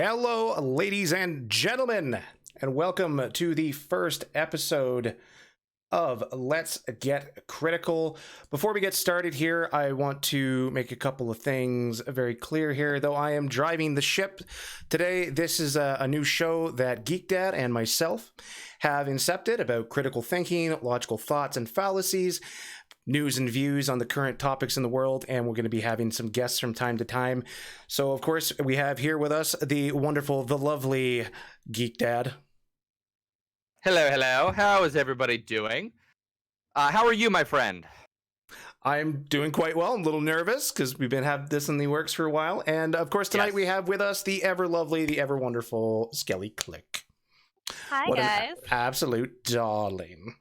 Hello, ladies and gentlemen, and welcome to the first episode of Let's Get Critical. Before we get started here, I want to make a couple of things very clear here. Though I am driving the ship today, this is a new show that Geek Dad and myself have incepted about critical thinking, logical thoughts, and fallacies, news and views on the current topics in the world, and we're going to be having some guests from time to time. So, of course, we have here with us the wonderful, the lovely Geek Dad. Hello. How is everybody doing? How are you, my friend? I'm doing quite well. I'm a little nervous because we've been having this in the works for a while. And, of course, tonight we have with us the ever lovely, the ever wonderful Skelly Click. Hi, what guys. An absolute darling.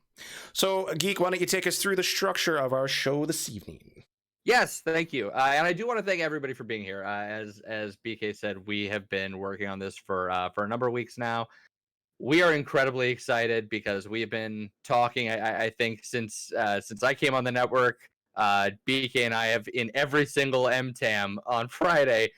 So, Geek, why don't you take us through the structure of our show this evening? Yes, thank you. And I do want to thank everybody for being here. As BK said, we have been working on this for a number of weeks now. We are incredibly excited because we have been talking, I think, since I came on the network. BK and I have, in every single MTAM on Friday,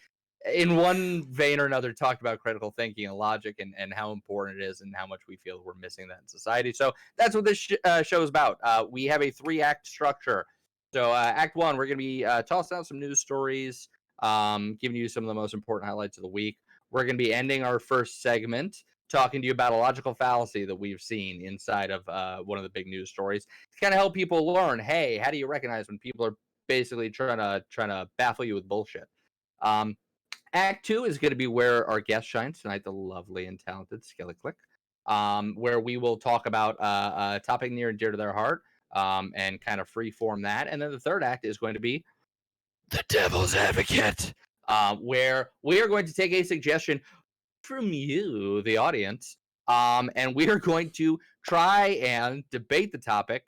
in one vein or another, talked about critical thinking and logic and how important it is and how much we feel we're missing that in society. So that's what this show is about. We have a 3-act structure. So Act 1, we're going to be tossing out some news stories, giving you some of the most important highlights of the week. We're going to be ending our first segment talking to you about a logical fallacy that we've seen inside of one of the big news stories to kind of help people learn, hey, how do you recognize when people are basically trying to baffle you with bullshit? Act 2 is going to be where our guest shines tonight, the lovely and talented Skelly Click, where we will talk about a topic near and dear to their heart and kind of freeform that. And then the third act is going to be the Devil's Advocate, where we are going to take a suggestion from you, the audience, and we are going to try and debate the topic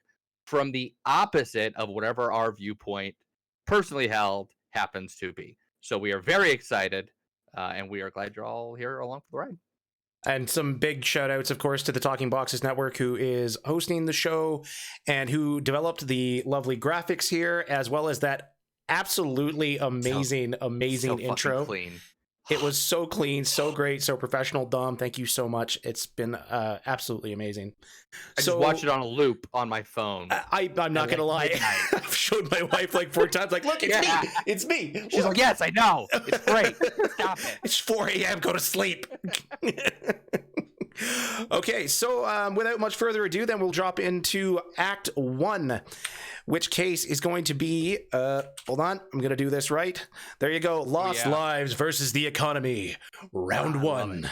from the opposite of whatever our viewpoint, personally held, happens to be. So we are very excited, and we are glad you're all here along for the ride. And some big shout outs, of course, to the Talking Boxes Network, who is hosting the show and who developed the lovely graphics here, as well as that absolutely amazing intro. Clean. It was so clean, so great, so professional. Dom, thank you so much. It's been absolutely amazing. I just watched it on a loop on my phone. I'm not going to lie. I've showed my wife like 4 times, like, look, it's me. It's me. She's like, yes, I know. It's great. Stop it. It's 4 a.m. Go to sleep. Okay, so without much further ado, then we'll drop into Act 1, which case is going to be, hold on, I'm going to do this right. There you go. Lost lives versus the economy. Round 1.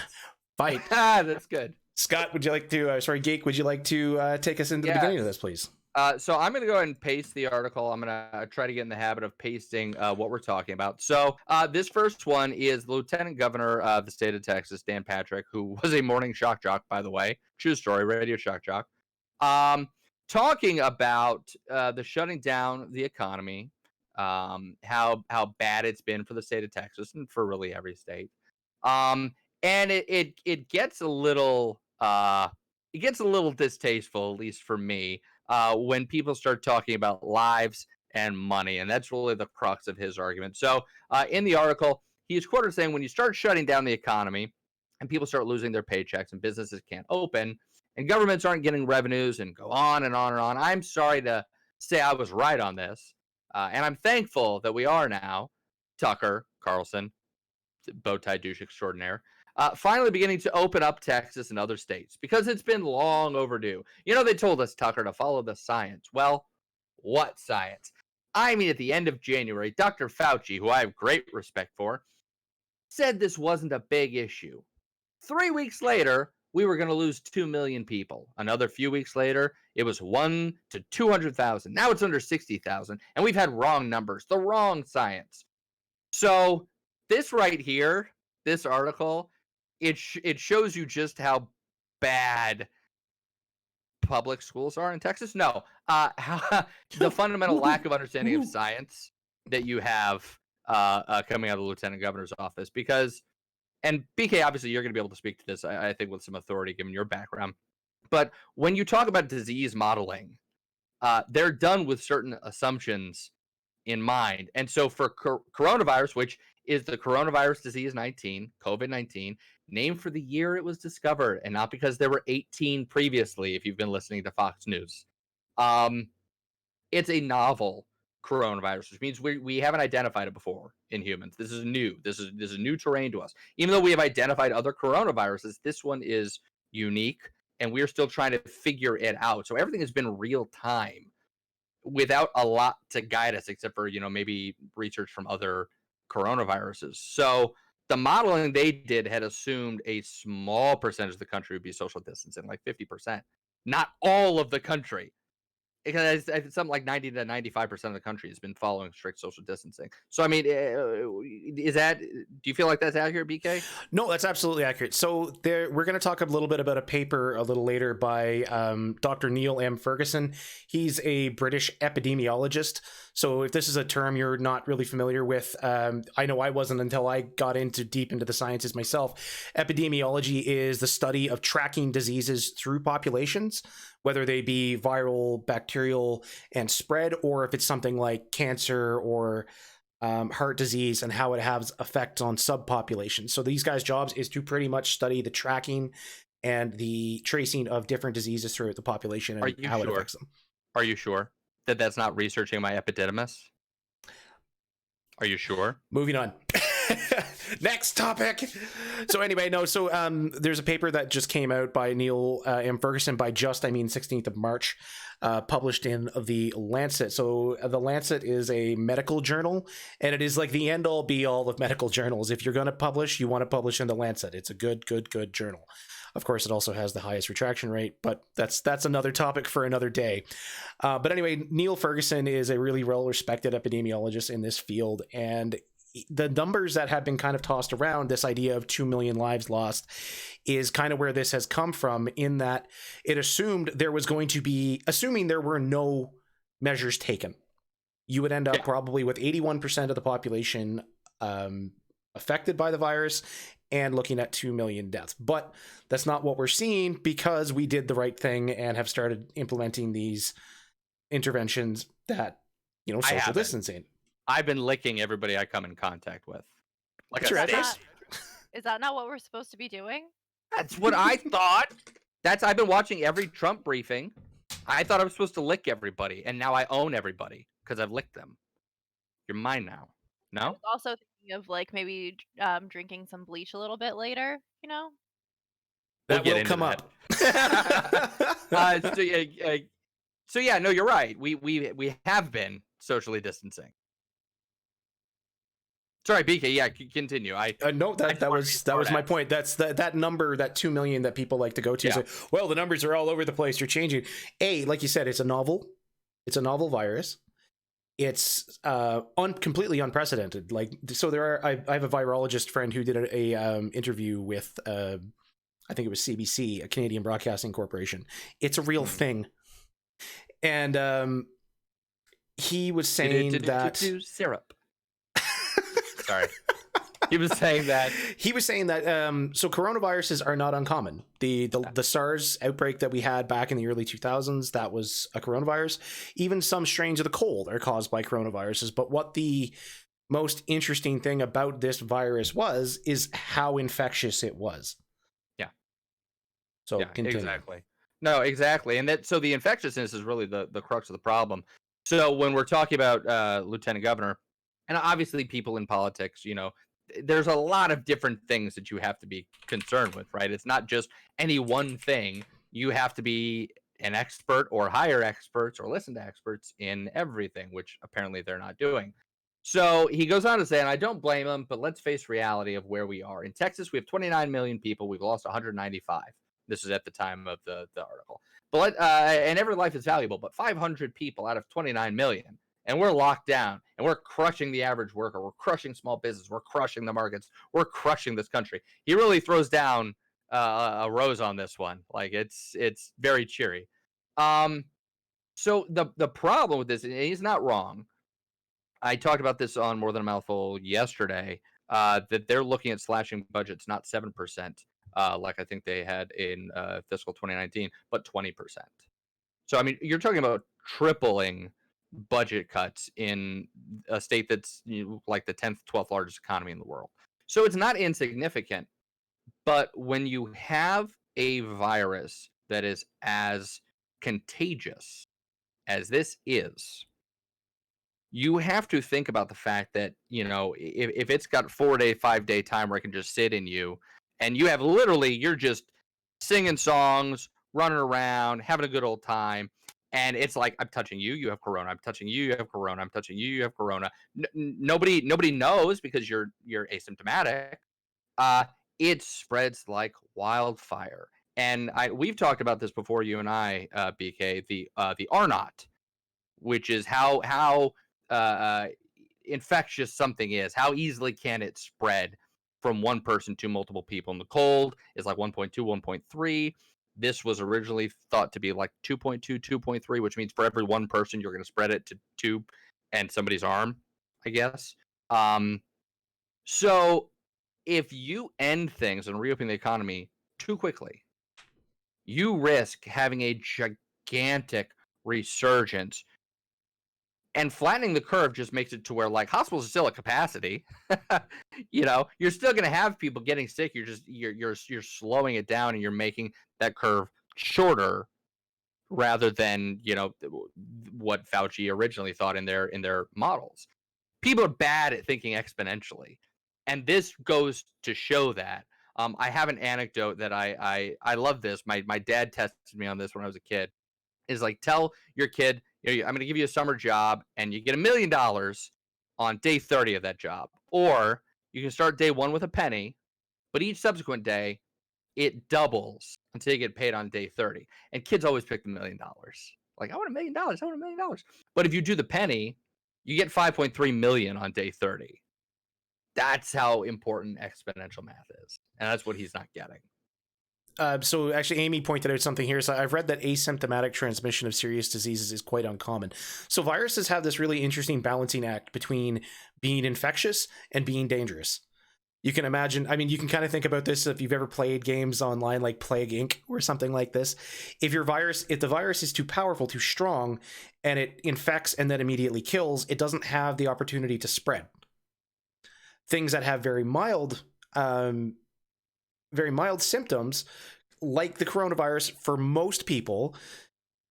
Fight. That's good. Scott, would you like to, Geek, would you like to take us into the beginning of this, please? So I'm going to go ahead and paste the article. I'm going to try to get in the habit of pasting what we're talking about. So this first one is Lieutenant Governor of the state of Texas, Dan Patrick, who was a morning shock jock, by the way. True story, radio shock jock. Talking about the shutting down the economy, how bad it's been for the state of Texas and for really every state. And it gets a little distasteful, at least for me. When people start talking about lives and money, and that's really the crux of his argument. So in the article, he is quoted saying, when you start shutting down the economy and people start losing their paychecks and businesses can't open and governments aren't getting revenues and go on and on and on, I'm sorry to say I was right on this. And I'm thankful that we are now, Tucker Carlson, bow tie douche extraordinaire, finally beginning to open up Texas and other states because it's been long overdue. You know, they told us, Tucker, to follow the science. Well, what science? I mean, at the end of January, Dr. Fauci, who I have great respect for, said this wasn't a big issue. 3 weeks later, we were going to lose 2 million people. Another few weeks later, it was 1 to 200,000. Now it's under 60,000, and we've had wrong numbers, the wrong science. So this right here, this article, it shows you just how bad public schools are in Texas. No, how the fundamental lack of understanding of science that you have coming out of the lieutenant governor's office. Because, and BK, obviously, you're going to be able to speak to this, I think, with some authority given your background. But when you talk about disease modeling, they're done with certain assumptions in mind. And so for coronavirus, which is the coronavirus disease 19, COVID-19, named for the year it was discovered, and not because there were 18 previously, if you've been listening to Fox News. Um, it's a novel coronavirus, which means we haven't identified it before in humans. This is new. This is new terrain to us. Even though we have identified other coronaviruses, this one is unique, and we're still trying to figure it out. So everything has been real time without a lot to guide us, except for maybe research from other coronaviruses. So the modeling they did had assumed a small percentage of the country would be social distancing, like 50%, not all of the country. Because it's something like 90 to 95% of the country has been following strict social distancing. So, I mean, do you feel like that's accurate, BK? No, that's absolutely accurate. So we're going to talk a little bit about a paper a little later by Dr. Neil M. Ferguson. He's a British epidemiologist. So if this is a term you're not really familiar with, I know I wasn't until I got deep into the sciences myself. Epidemiology is the study of tracking diseases through populations, whether they be viral, bacterial, and spread, or if it's something like cancer or heart disease and how it has effects on subpopulations. So these guys' jobs is to pretty much study the tracking and the tracing of different diseases throughout the population and how it affects them. Are you sure that that's not researching my epididymis? Are you sure? Moving on. Next topic. So anyway, no. So there's a paper that just came out by Neil M. Ferguson by 16th of March, published in the Lancet. So the Lancet is a medical journal, and it is like the end all be all of medical journals. If you're going to publish, you want to publish in the Lancet. It's a good journal. Of course, it also has the highest retraction rate, but that's another topic for another day. But anyway, Neil Ferguson is a really well-respected epidemiologist in this field, and the numbers that have been kind of tossed around, this idea of 2 million lives lost, is kind of where this has come from, in that it assumed there was going to be, assuming there were no measures taken, you would end up probably with 81% of the population affected by the virus and looking at 2 million deaths. But that's not what we're seeing, because we did the right thing and have started implementing these interventions that, social distancing. I've been licking everybody I come in contact with. Like is that not what we're supposed to be doing? That's what I thought. I've been watching every Trump briefing. I thought I was supposed to lick everybody, and now I own everybody because I've licked them. You're mine now. No? I was also thinking of maybe drinking some bleach a little bit later, That will come up. So yeah, no, you're right. We have been socially distancing. Sorry, BK. Yeah, continue. No, that was my point. That's that number, that 2 million that people like to go to. Yeah. Say, well, the numbers are all over the place. You're changing. Like you said, it's a novel virus. It's completely unprecedented. So I have a virologist friend who did a interview with I think it was CBC, a Canadian Broadcasting Corporation. It's a real thing, and he was saying that syrup. Sorry. He was saying that so coronaviruses are not uncommon. The SARS outbreak that we had back in the early 2000s, that was a coronavirus. Even some strains of the cold are caused by coronaviruses. But what the most interesting thing about this virus is how infectious it was. Yeah. So continue. Exactly. No, exactly. And so the infectiousness is really the crux of the problem. So when we're talking about Lieutenant Governor, and obviously people in politics, there's a lot of different things that you have to be concerned with, right? It's not just any one thing. You have to be an expert or hire experts or listen to experts in everything, which apparently they're not doing. So he goes on to say, and I don't blame him, but let's face reality of where we are. In Texas, we have 29 million people. We've lost 195. This is at the time of the article. But and every life is valuable, but 500 people out of 29 million. And we're locked down, and we're crushing the average worker. We're crushing small business. We're crushing the markets. We're crushing this country. He really throws down a rose on this one. Like it's very cheery. So the problem with this, and he's not wrong. I talked about this on More Than a Mouthful yesterday. That they're looking at slashing budgets, not 7%, like I think they had in fiscal 2019, but 20%. So I mean, you're talking about tripling budget cuts in a state that's like the 10th, 12th largest economy in the world. So it's not insignificant. But when you have a virus that is as contagious as this is, you have to think about the fact that, if it's got 4 day, 5 day time where it can just sit in you, and you have literally, you're just singing songs, running around, having a good old time. And it's like, I'm touching you, you have corona. I'm touching you, you have corona. I'm touching you, you have corona. Nobody knows because you're asymptomatic. uh, it spreads like wildfire. And we've talked about this before, you and I, BK, the R naught, which is how uh, uh, infectious something is. How easily can it spread from one person to multiple people? And the cold is like 1.2, 1.3. This was originally thought to be like 2.2, 2.3, which means for every one person, you're going to spread it to two and somebody's arm, I guess. So if you end things and reopen the economy too quickly, you risk having a gigantic resurgence. And flattening the curve just makes it to where, like, hospitals are still at capacity. You're still going to have people getting sick. You're slowing it down, and you're making that curve shorter rather than what Fauci originally thought in their models. People are bad at thinking exponentially, and this goes to show that. I have an anecdote that I love this. My dad tested me on this when I was a kid. Is like, tell your kid, I'm going to give you a summer job, and you get $1 million on day 30 of that job, or you can start day one with a penny, but each subsequent day it doubles until you get paid on day 30. And kids always pick the $1 million. Like, I want $1 million. I want $1 million. But if you do the penny, you get 5.3 million on day 30. That's how important exponential math is. And that's what he's not getting. So actually, Amy pointed out something here. So I've read that asymptomatic transmission of serious diseases is quite uncommon. So viruses have this really interesting balancing act between being infectious and being dangerous. You can imagine, I mean, you can kind of think about this if you've ever played games online like Plague Inc. or something like this. If the virus is too powerful, too strong, and it infects and then immediately kills, it doesn't have the opportunity to spread. Things that have very mild symptoms, like the coronavirus, for most people,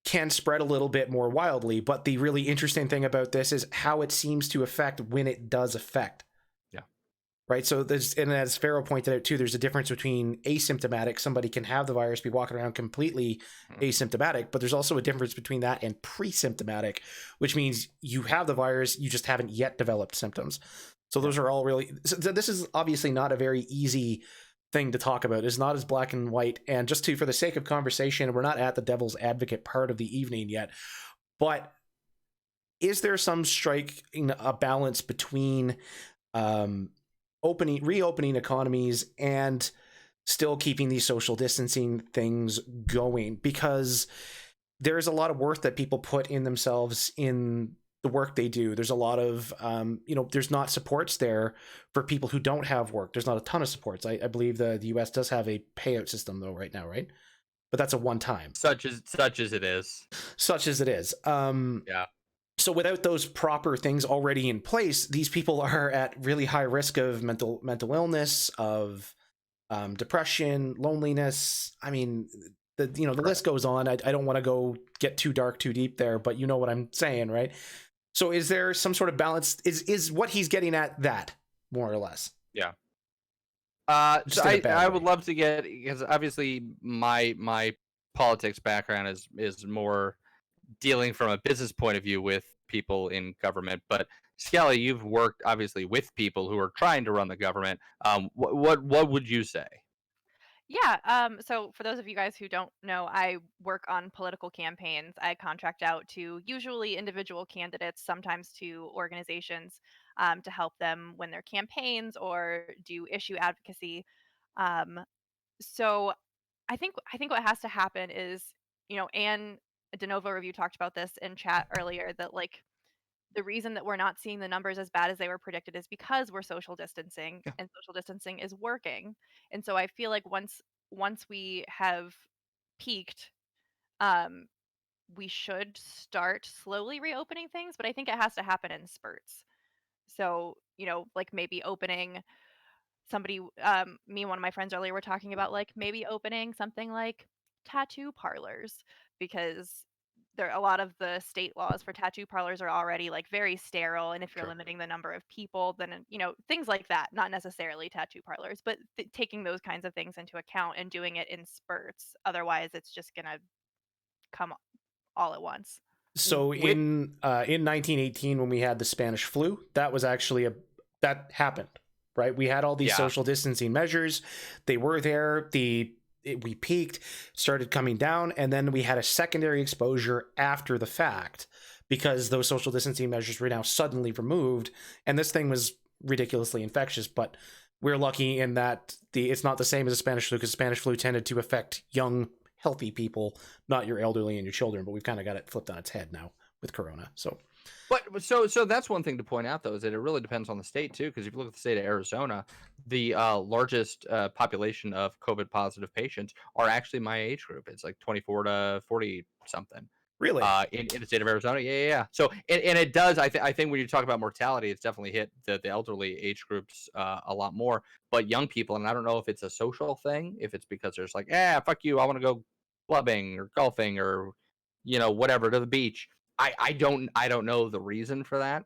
can spread a little bit more wildly. But the really interesting thing about this is how it seems to affect when it does affect. Right. So and as Pharaoh pointed out too, there's a difference between asymptomatic. Somebody can have the virus, be walking around completely asymptomatic, but there's also a difference between that and pre-symptomatic, which means you have the virus, you just haven't yet developed symptoms. So those are all really, so this is obviously not a very easy thing to talk about. It's not as black and white. And just for the sake of conversation, we're not at the devil's advocate part of the evening yet, but is there some striking a balance between, reopening economies and still keeping these social distancing things going? Because there's a lot of worth that people put in themselves in the work they do. There's a lot of there's not supports there for people who don't have work. There's not a ton of supports. I believe the US does have a payout system though right now, right? But that's a one time, such as it is. Yeah. So without those proper things already in place, these people are at really high risk of mental illness, of depression, loneliness. I mean, the list goes on. I don't want to get too dark, too deep there, but you know what I'm saying, right? So is there some sort of balance? Is what he's getting at that, more or less? Yeah. So I would love to get, because obviously my politics background is more dealing from a business point of view with people in government. But Skelly, you've worked obviously with people who are trying to run the government. What would you say? Yeah. So for those of you guys who don't know, I work on political campaigns. I contract out to usually individual candidates, sometimes to organizations, to help them win their campaigns or do issue advocacy. Um, so I think what has to happen is, Anne DeNovo Review talked about this in chat earlier, that like the reason that we're not seeing the numbers as bad as they were predicted is because we're social distancing, Yeah. and social distancing is working. And so I feel like once we have peaked, um we should start slowly reopening things, but I think it has to happen in spurts. So, like maybe opening me and one of my friends earlier were talking about like maybe opening something like tattoo parlors, because there a lot of the state laws for tattoo parlors are already like very sterile, and if you're True. limiting the number of people, then things like that, not necessarily tattoo parlors, but taking those kinds of things into account and doing it in spurts. Otherwise it's just going to come all at once. So With in 1918, when we had the Spanish flu, that was actually that happened, right? We had all these Yeah. social distancing measures. They were there. We peaked, started coming down, and then we had a secondary exposure after the fact because those social distancing measures were now suddenly removed, and this thing was ridiculously infectious. But we're lucky in that it's not the same as the Spanish flu, because Spanish flu tended to affect young, healthy people, not your elderly and your children. But we've kind of got it flipped on its head now with Corona. So that's one thing to point out, though, is that it really depends on the state too. Because if you look at the state of Arizona, the largest population of COVID positive patients are actually my age group. It's like 24 to 40 something. Really? In the state of Arizona, yeah. So and it does. I think when you talk about mortality, it's definitely hit the elderly age groups a lot more. But young people, and I don't know if it's a social thing, if it's because there's like, fuck you, I want to go clubbing or golfing or whatever, to the beach. I don't know the reason for that.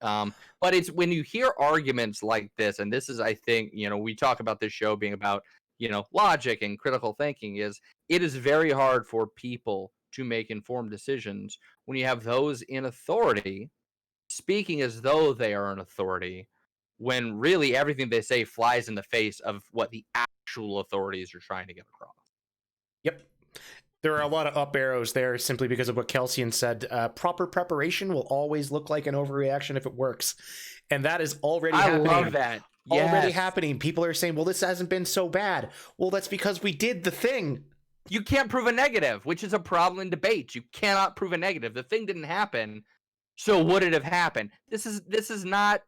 But it's when you hear arguments like this, and this is, I think, we talk about this show being about, logic and critical thinking, it is very hard for people to make informed decisions when you have those in authority speaking as though they are an authority, when really everything they say flies in the face of what the actual authorities are trying to get across. Yep. There are a lot of up arrows there simply because of what Kelsey said. Proper preparation will always look like an overreaction if it works. And that is already happening. I love that. Already Yes. happening. People are saying, well, this hasn't been so bad. Well, that's because we did the thing. You can't prove a negative, which is a problem in debates. You cannot prove a negative. The thing didn't happen, so would it have happened? This is not,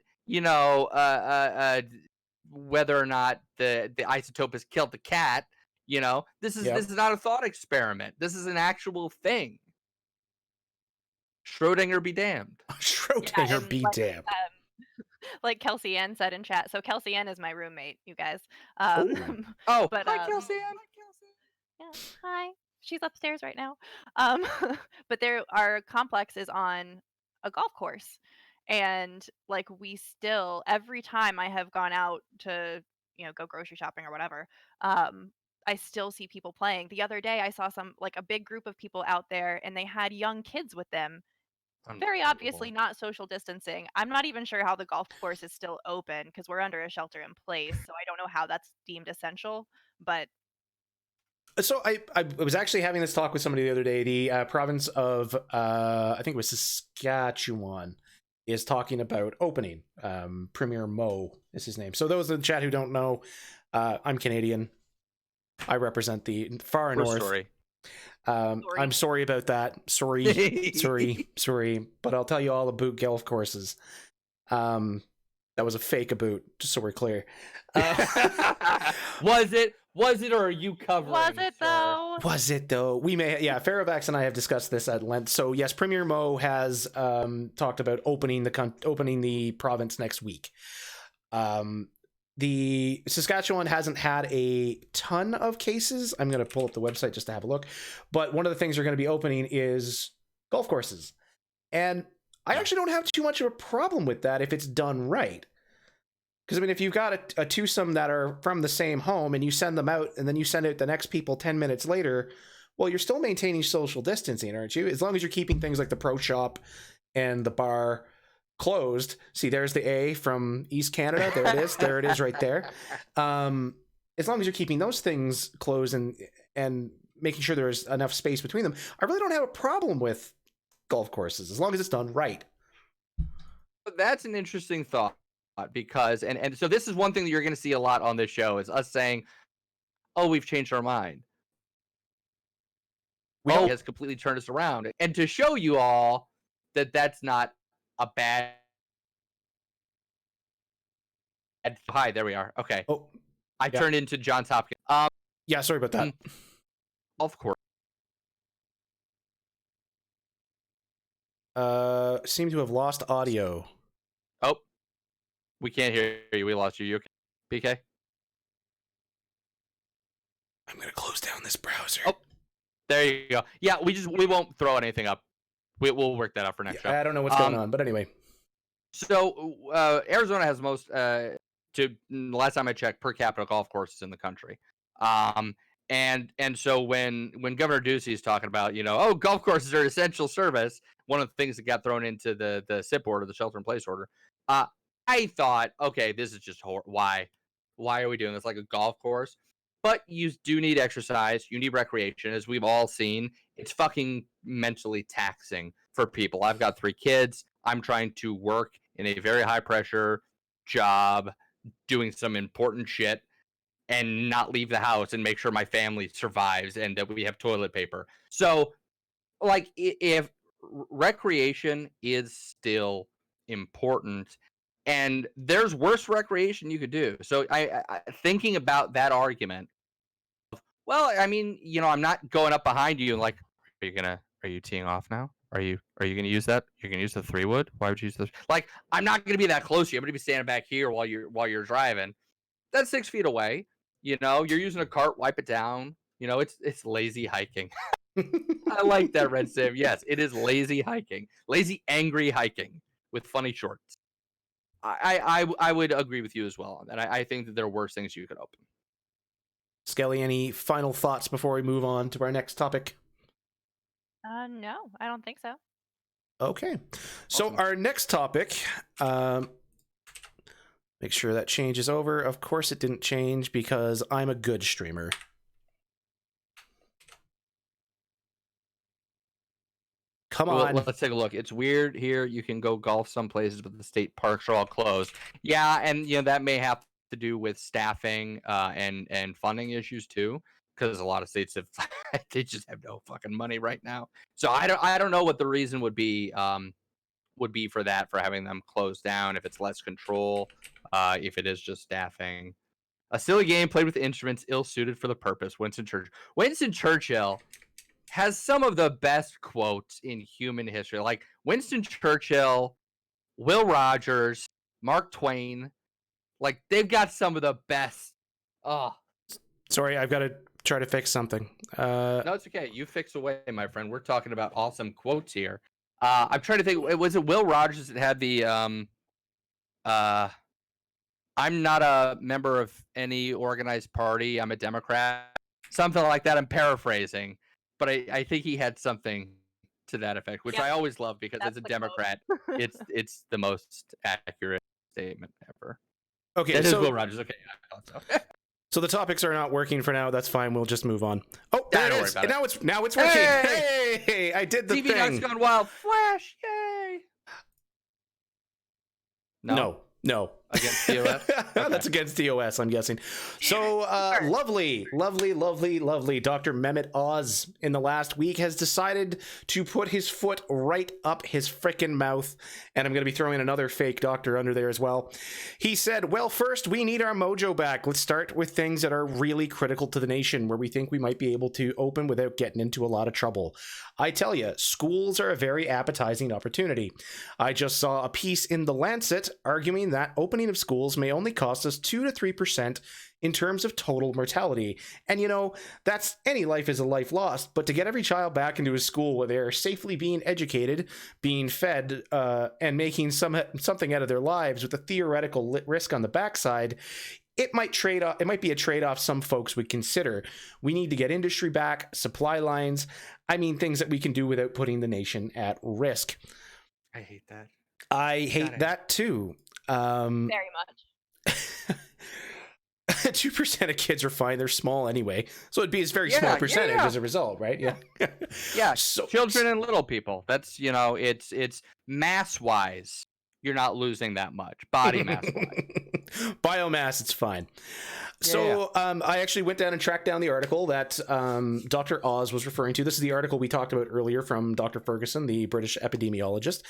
whether or not the isotope has killed the cat. This is not a thought experiment. This is an actual thing. Schrodinger be damned. Schrodinger be damned. Like Kelsey Ann said in chat. So Kelsey Ann is my roommate, you guys. But hi, Kelsey Ann. Yeah, hi. She's upstairs right now. But our complex is on a golf course, and like we still, every time I have gone out to go grocery shopping or whatever, I still see people playing. The other day I saw a big group of people out there, and they had young kids with them. Very obviously not social distancing. I'm not even sure how the golf course is still open because we're under a shelter in place, so I don't know how that's deemed essential. But so I was actually having this talk with somebody the other day. The province of I think it was Saskatchewan is talking about opening. Premier Mo is his name. So those in the chat who don't know, I'm Canadian. I represent the far north. Sorry. I'm sorry about that. Sorry. But I'll tell you all about golf courses. That was a fake about, just so we're clear. Was it, or are you covering? Was it though? We may, Farovax and I have discussed this at length. So yes, Premier Mo has talked about opening the province next week. The Saskatchewan hasn't had a ton of cases. I'm going to pull up the website just to have a look. But one of the things they're going to be opening is golf courses. And I actually don't have too much of a problem with that if it's done right. Because, I mean, if you've got a twosome that are from the same home and you send them out and then you send out the next people 10 minutes later, well, you're still maintaining social distancing, aren't you? As long as you're keeping things like the pro shop and the bar closed. See, there's the A from East Canada. There it is. There it is right there. As long as you're keeping those things closed and making sure there's enough space between them, I really don't have a problem with golf courses as long as it's done right. That's an interesting thought, because and so this is one thing that you're going to see a lot on this show is us saying, oh, we've changed our mind. Has completely turned us around, and to show you all that that's not a bad. Hi, there we are. Okay. Oh, I turned into Johns Hopkins. Yeah, sorry about that. Of course. seem to have lost audio. Oh, we can't hear you. We lost you. You okay, BK? I'm gonna close down this browser. Oh, there you go. Yeah, we won't throw anything up. We'll work that out for next show. I don't know what's going on, but anyway. So Arizona has most last time I checked, per capita golf courses in the country. And so when Governor Ducey is talking about, oh, golf courses are essential service, one of the things that got thrown into the SIP order, the shelter in place order, I thought, okay, this is just why are we doing this, like a golf course? But you do need exercise, you need recreation, as we've all seen. It's fucking mentally taxing for people. I've got 3 kids. I'm trying to work in a very high pressure job, doing some important shit, and not leave the house and make sure my family survives and that we have toilet paper. So, like, if recreation is still important, and there's worse recreation you could do. So, I thinking about that argument. Well, I mean, I'm not going up behind you and like, are you teeing off now? Are you gonna use that? You're gonna use the 3-wood? Why would you use this? Like, I'm not gonna be that close to you. I'm gonna be standing back here while you're driving. That's 6 feet away. You're using a cart, wipe it down. It's lazy hiking. I like that, Red Civ. Yes, it is lazy hiking. Lazy, angry hiking with funny shorts. I would agree with you as well on that. I think that there are worse things you could open. Skelly, any final thoughts before we move on to our next topic? No, I don't think so. Okay. So Awesome. our next topic, make sure that changes over. Of course it didn't change because I'm a good streamer. Come on. Well, let's take a look. It's weird here. You can go golf some places, but the state parks are all closed. Yeah, and that may have to do with staffing and funding issues too, because a lot of states have they just have no fucking money right now. So I don't know what the reason would be for that, for having them closed down, if it's less control, if it is just staffing. A silly game played with instruments ill-suited for the purpose. Winston Churchill has some of the best quotes in human history. Like Winston Churchill, Will Rogers, Mark Twain. Like, they've got some of the best. Oh, sorry, I've got to try to fix something. No, it's okay. You fix away, my friend. We're talking about awesome quotes here. I'm trying to think. Was it Will Rogers that had the I'm not a member of any organized party. I'm a Democrat. Something like that. I'm paraphrasing, but I think he had something to that effect, which I always love, because as a Democrat, it's the most accurate statement ever. Okay, that is Will Rogers. Okay, I thought so. So the topics are not working for now. That's fine. We'll just move on. Oh, there it is. Now it's working. Hey, I did the TV thing. Duck's gone wild. Flash, yay! No. Against TOS? Okay. That's against TOS, I'm guessing. So, lovely Dr. Mehmet Oz in the last week has decided to put his foot right up his frickin' mouth. And I'm going to be throwing another fake doctor under there as well. He said, well, first, we need our mojo back. Let's start with things that are really critical to the nation, where we think we might be able to open without getting into a lot of trouble. I tell you, schools are a very appetizing opportunity. I just saw a piece in The Lancet arguing that opening of schools may only cost us 2 to 3% in terms of total mortality. And that's any life is a life lost, but to get every child back into a school where they're safely being educated, being fed, and making something out of their lives with a theoretical risk on the backside, it might be a trade-off some folks would consider. We need to get industry back, supply lines. I mean, things that we can do without putting the nation at risk. I hate that. I hate that too. Very much. 2% of kids are fine. They're small anyway. So it'd be a very small percentage as a result, right? Yeah. Yeah. So, children and little people. That's, it's mass-wise. You're not losing that much. Body mass-wise. Biomass, it's fine. So I actually went down and tracked down the article that Dr. Oz was referring to. This is the article we talked about earlier from Dr. Ferguson, the British epidemiologist.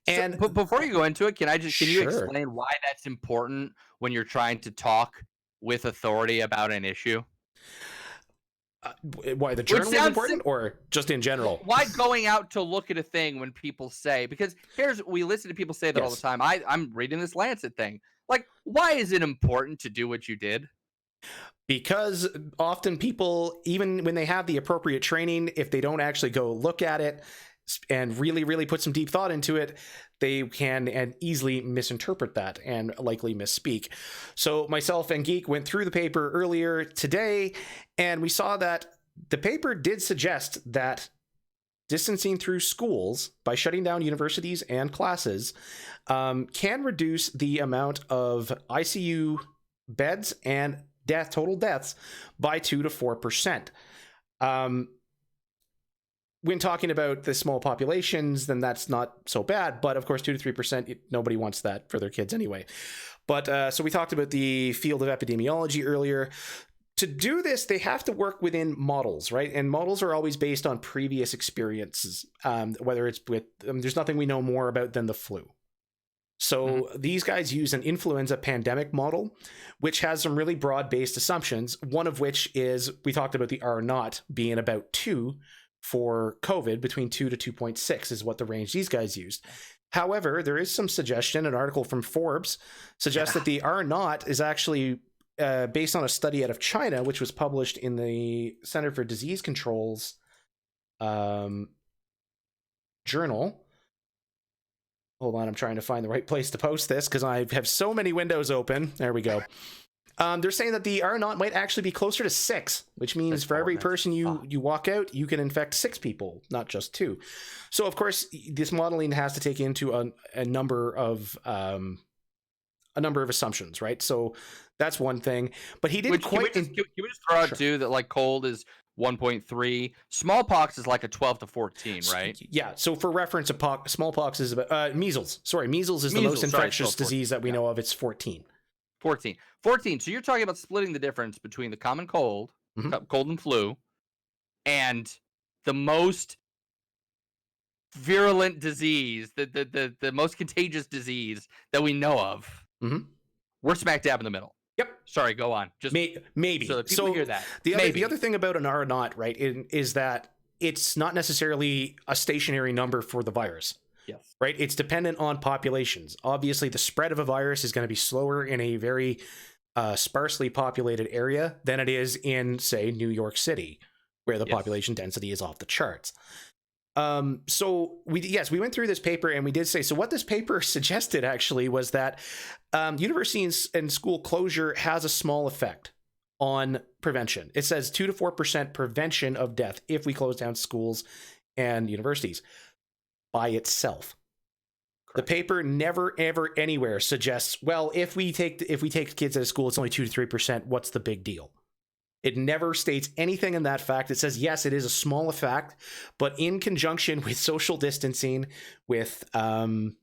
And but before you go into it, can you explain why that's important when you're trying to talk with authority about an issue? Why the journal is sounds important, or just in general? Why going out to look at a thing when people say, because we listen to people say that all the Yes. time. I'm reading this Lancet thing. Like, why is it important to do what you did? Because often people, even when they have the appropriate training, if they don't actually go look at it and really, really put some deep thought into it, they can and easily misinterpret that and likely misspeak. So myself and Geek went through the paper earlier today, and we saw that the paper did suggest that distancing through schools by shutting down universities and classes can reduce the amount of ICU beds and total deaths by 2 to 4%. When talking about the small populations, then that's not so bad. But of course, 2 to 3%, nobody wants that for their kids anyway. But so we talked about the field of epidemiology earlier. To do this, they have to work within models, right? And models are always based on previous experiences, whether it's with, there's nothing we know more about than the flu. So these guys use an influenza pandemic model, which has some really broad-based assumptions, one of which is, we talked about the R0 being about 2 for COVID, between 2 to 2.6 is what the range these guys used. However, there is some suggestion, an article from Forbes suggests that the R0 is actually based on a study out of China, which was published in the Center for Disease Control's journal. Hold on, I'm trying to find the right place to post this because I have so many windows open. There we go. They're saying that the R0 might actually be closer to 6, which means for every person you walk out, you can infect 6 people, not just 2. So, of course, this modeling has to take into a number of assumptions, right? So that's one thing. But he didn't quite. Can we just throw out too that like cold is 1.3, smallpox is like a 12 to 14, right? Yeah. So for reference, smallpox is about measles. Sorry, measles is the most infectious disease that we know of. It's 14. 14. So you're talking about splitting the difference between the common cold, cold and flu, and the most virulent disease, the most contagious disease that we know of. We're smack dab in the middle. Yep. Sorry, go on. Just maybe. So that people hear that. The other thing about an R0, right, is that it's not necessarily a stationary number for the virus. Yes. Right? It's dependent on populations. Obviously, the spread of a virus is going to be slower in a very sparsely populated area than it is in, say, New York City, where the population density is off the charts. So we went through this paper and we did say, so what this paper suggested actually was that university and school closure has a small effect on prevention. It says 2 to 4% prevention of death if we close down schools and universities by itself. Correct. The paper never, ever, anywhere suggests, well, if we take kids out of school, it's only 2 to 3%. What's the big deal? It never states anything in that fact. It says, yes, it is a small effect, but in conjunction with social distancing, with home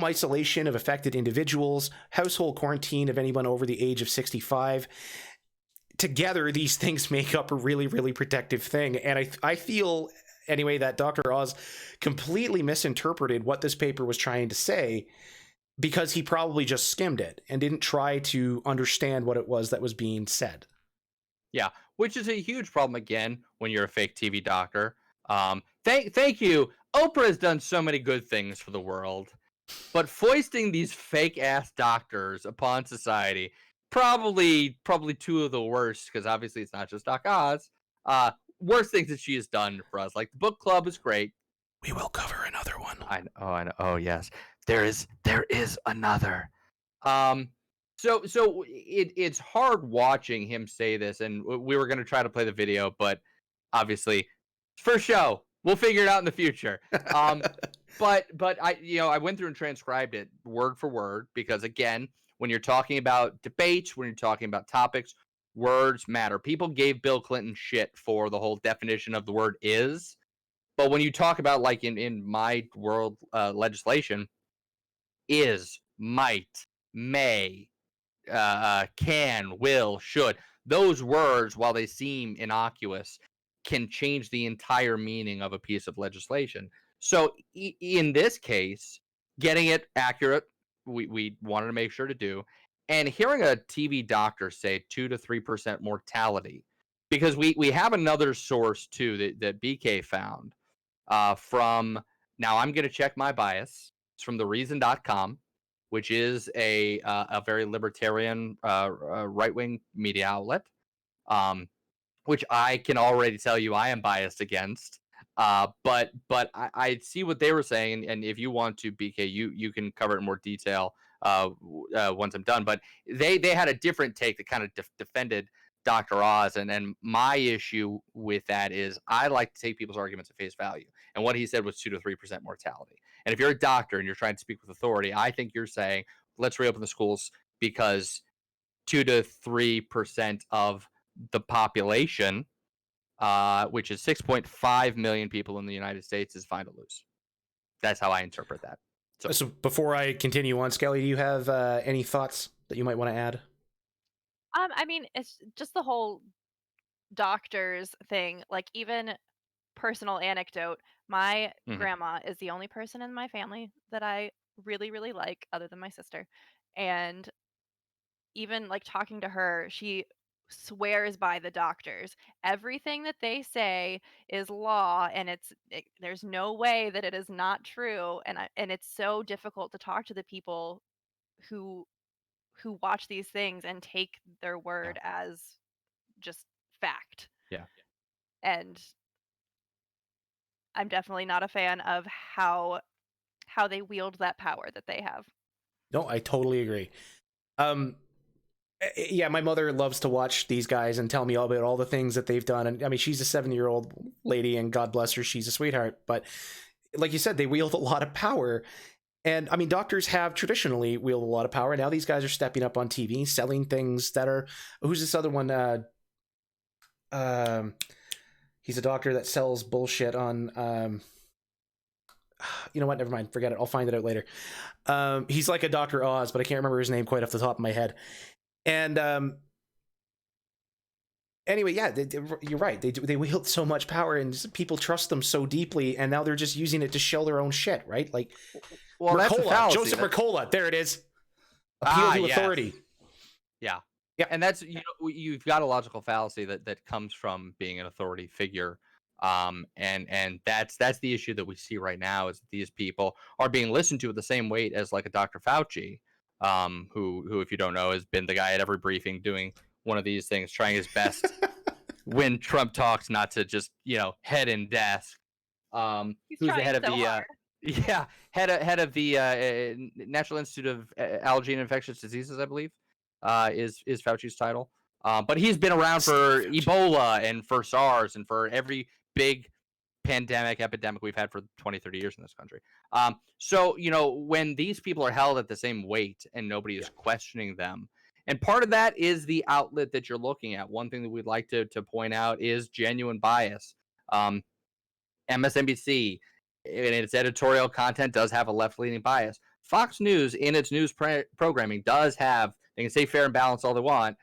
isolation of affected individuals, household quarantine of anyone over the age of 65, together, these things make up a really, really protective thing. And I feel, anyway, that Dr. Oz completely misinterpreted what this paper was trying to say because he probably just skimmed it and didn't try to understand what it was that was being said. Yeah, which is a huge problem, again, when you're a fake TV doctor. Thank you. Oprah has done so many good things for the world, but foisting these fake-ass doctors upon society, probably 2 of the worst, because obviously it's not just Doc Oz, worst things that she has done for us. Like, the book club is great. We will cover another one. I know. Oh, yes. There is another. So it's hard watching him say this, and we were going to try to play the video, but obviously, for show, we'll figure it out in the future. But I went through and transcribed it word for word because, again, when you're talking about debates, when you're talking about topics, words matter. People gave Bill Clinton shit for the whole definition of the word "is," but when you talk about, like, in my world, legislation, is, might, may, can, will, should. Those words, while they seem innocuous, can change the entire meaning of a piece of legislation. So in this case, getting it accurate, we wanted to make sure to do. And hearing a TV doctor say 2 to 3% mortality because we have another source too that BK found from, now I'm going to check my bias. It's from thereason.com, which is a very libertarian right-wing media outlet. Which I can already tell you I am biased against. But I see what they were saying, and if you want to, BK, you can cover it in more detail once I'm done. But they had a different take that kind of defended Dr. Oz, and my issue with that is I like to take people's arguments at face value, and what he said was 2 to 3% mortality. And if you're a doctor and you're trying to speak with authority, I think you're saying let's reopen the schools because 2 to 3% of the population, which is 6.5 million people in the United States, is fine to lose. That's how I interpret that. So before I continue on, Skelly, do you have any thoughts that you might want to add? I mean, it's just the whole doctors thing. Like, even personal anecdote, my grandma is the only person in my family that I really, really like, other than my sister. And even like talking to her, she swears by the doctors. Everything that they say is law, and there's no way that it is not true. And it's so difficult to talk to the people who watch these things and take their word as just fact. Yeah. And I'm definitely not a fan of how they wield that power that they have. No, I totally agree. Yeah, my mother loves to watch these guys and tell me all about all the things that they've done. And I mean, she's a 70-year-old lady, and God bless her, she's a sweetheart. But like you said, they wield a lot of power. And I mean, doctors have traditionally wielded a lot of power. Now these guys are stepping up on TV, selling things that are. Who's this other one? He's a doctor that sells bullshit on. You know what? Never mind. Forget it. I'll find it out later. He's like a Dr. Oz, but I can't remember his name quite off the top of my head. And anyway, yeah, you're right. They wield so much power, and people trust them so deeply, and now they're just using it to shill their own shit, right? Like, well, that's a fallacy. Joseph Mercola, there it is. Appeal to authority. Yeah. And that's, you've got a logical fallacy that comes from being an authority figure. And that's the issue that we see right now, is that these people are being listened to at the same weight as like a Dr. Fauci, who, if you don't know, has been the guy at every briefing doing one of these things, trying his best when Trump talks not to just, head in desk. He's who's the head of so the hard. head of the National Institute of Allergy and Infectious Diseases, I believe, is Fauci's title. But he's been around for Ebola and for SARS and for every big epidemic we've had for 20, 30 years in this country. So, when these people are held at the same weight and nobody is questioning them, and part of that is the outlet that you're looking at. One thing that we'd like to point out is genuine bias. MSNBC, in its editorial content, does have a left-leaning bias. Fox News, in its news programming, does have, they can say fair and balanced all they want,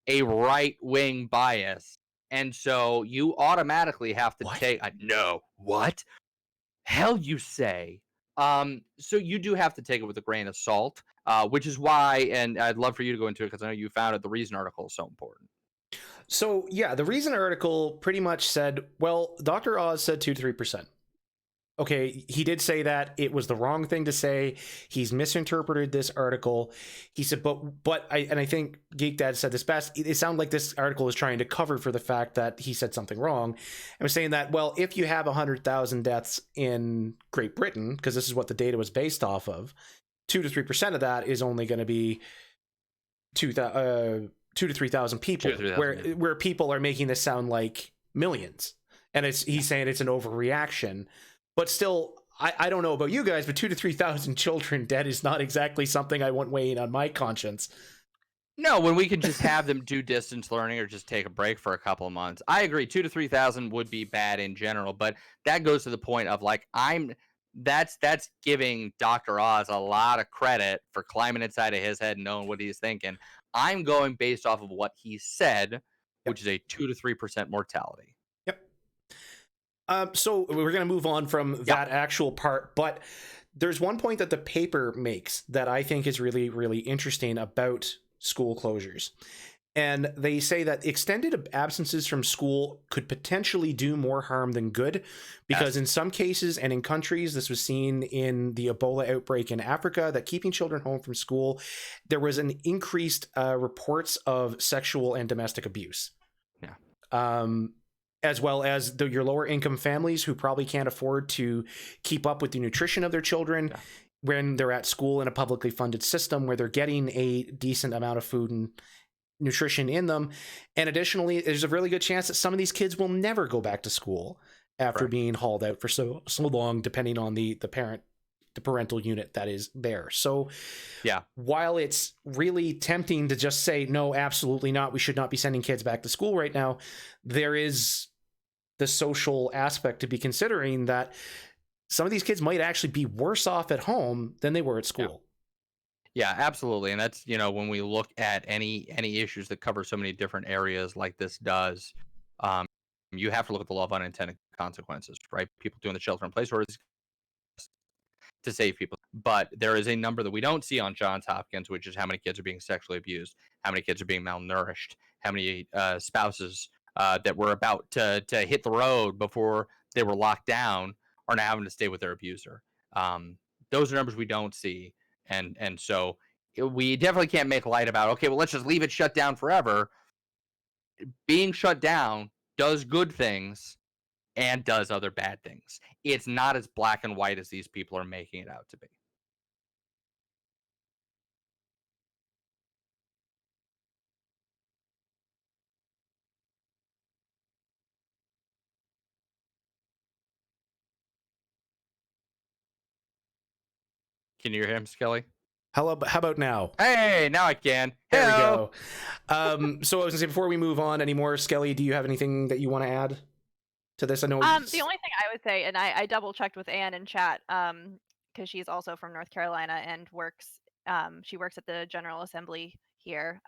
a right-wing bias. And so you automatically have to take no, what? Hell you say. So you do have to take it with a grain of salt, which is why, and I'd love for you to go into it because I know you found it, the Reason article is so important. So yeah, the Reason article pretty much said, well, Dr. Oz said 2 to 3%. Okay, he did say that. It was the wrong thing to say. He's misinterpreted this article. He said, but I think Geek Dad said this best. It sounded like this article is trying to cover for the fact that he said something wrong. And was saying that, well, if you have 100,000 deaths in Great Britain, because this is what the data was based off of, 2 to 3% of that is only going to be 2 to 3,000 people, where people are making this sound like millions. And he's saying it's an overreaction. But still, I don't know about you guys, but 2 to 3,000 children dead is not exactly something I want weighing on my conscience. No, when we can just have them do distance learning or just take a break for a couple of months. I agree, 2 to 3,000 would be bad in general, but that goes to the point of like that's giving Dr. Oz a lot of credit for climbing inside of his head and knowing what he's thinking. I'm going based off of what he said, which is a 2 to 3% mortality. Yep. So we're going to move on from that actual part, but there's one point that the paper makes that I think is really, really interesting about school closures. And they say that extended absences from school could potentially do more harm than good, because in some cases and in countries, this was seen in the Ebola outbreak in Africa, that keeping children home from school, there was an increased reports of sexual and domestic abuse. Yeah. As well as your lower income families who probably can't afford to keep up with the nutrition of their children when they're at school in a publicly funded system where they're getting a decent amount of food and nutrition in them. And additionally, there's a really good chance that some of these kids will never go back to school after being hauled out for so long, depending on the parental unit that is there. So while it's really tempting to just say, no, absolutely not, we should not be sending kids back to school right now, there is the social aspect to be considering, that some of these kids might actually be worse off at home than they were at school. Yeah, absolutely. And that's, when we look at any issues that cover so many different areas like this does, you have to look at the law of unintended consequences, right? People doing the shelter in place orders to save people. But there is a number that we don't see on Johns Hopkins, which is how many kids are being sexually abused, how many kids are being malnourished, how many spouses that were about to hit the road before they were locked down are now having to stay with their abuser. Those are numbers we don't see. And so we definitely can't make light about, okay, well, let's just leave it shut down forever. Being shut down does good things and does other bad things. It's not as black and white as these people are making it out to be. Can you hear him, Skelly? How about now? Hey, now I can. There we go. So I was gonna say, before we move on anymore, Skelly, do you have anything that you want to add to this? I know. The only thing I would say, and I double checked with Anne in chat, because she's also from North Carolina and she works at the General Assembly here.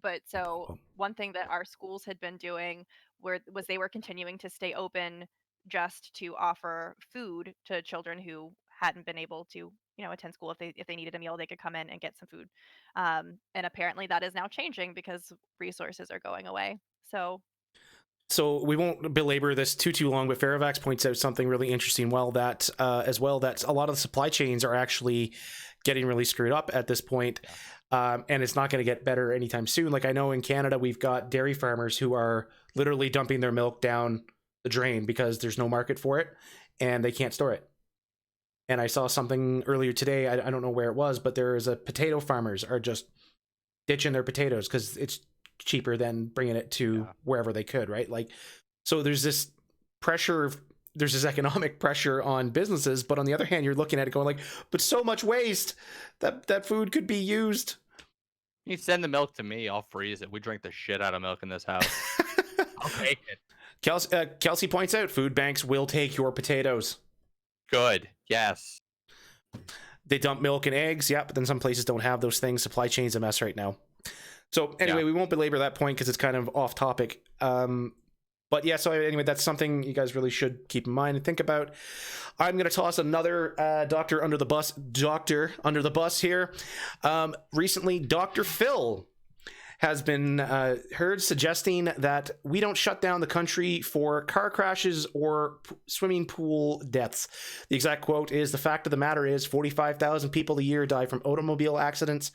But so one thing that our schools had been doing was they were continuing to stay open just to offer food to children who hadn't been able to, attend school. If they needed a meal, they could come in and get some food. And apparently that is now changing because resources are going away. So we won't belabor this too long, but Faravax points out something really interesting. That a lot of the supply chains are actually getting really screwed up at this point, and it's not going to get better anytime soon. Like, I know in Canada, we've got dairy farmers who are literally dumping their milk down the drain because there's no market for it and they can't store it. And I saw something earlier today, I don't know where it was, but there's potato farmers are just ditching their potatoes because it's cheaper than bringing it to wherever they could, right? Like, so there's this pressure, there's this economic pressure on businesses, but on the other hand, you're looking at it going like, but so much waste that food could be used. You send the milk to me, I'll freeze it. We drink the shit out of milk in this house. I'll take it. Kelsey points out food banks will take your potatoes. Good. Yes. They dump milk and eggs, but then some places don't have those things. Supply chain's a mess right now. So anyway, we won't belabor that point because it's kind of off topic. But yeah, so anyway, that's something you guys really should keep in mind and think about. I'm going to toss another doctor under the bus here. Recently, Dr. Phil has been heard suggesting that we don't shut down the country for car crashes or swimming pool deaths. The exact quote is, "The fact of the matter is 45,000 people a year die from automobile accidents,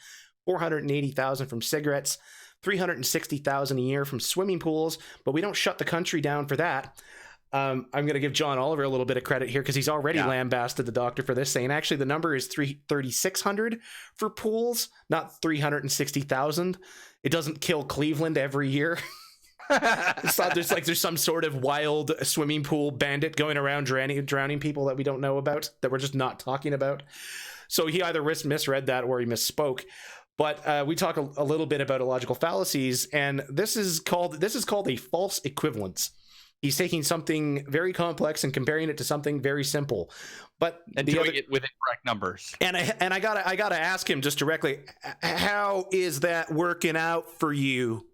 480,000 from cigarettes, 360,000 a year from swimming pools, but we don't shut the country down for that." I'm going to give John Oliver a little bit of credit here because he's already lambasted the doctor for this, saying actually the number is 3,600 for pools, not 360,000. It doesn't kill Cleveland every year. It's not there's some sort of wild swimming pool bandit going around drowning people that we don't know about, that we're just not talking about. So he either misread that or he misspoke. But we talk a little bit about illogical fallacies, and this is called a false equivalence. He's taking something very complex and comparing it to something very simple, but doing it with incorrect numbers. And I gotta ask him just directly, how is that working out for you?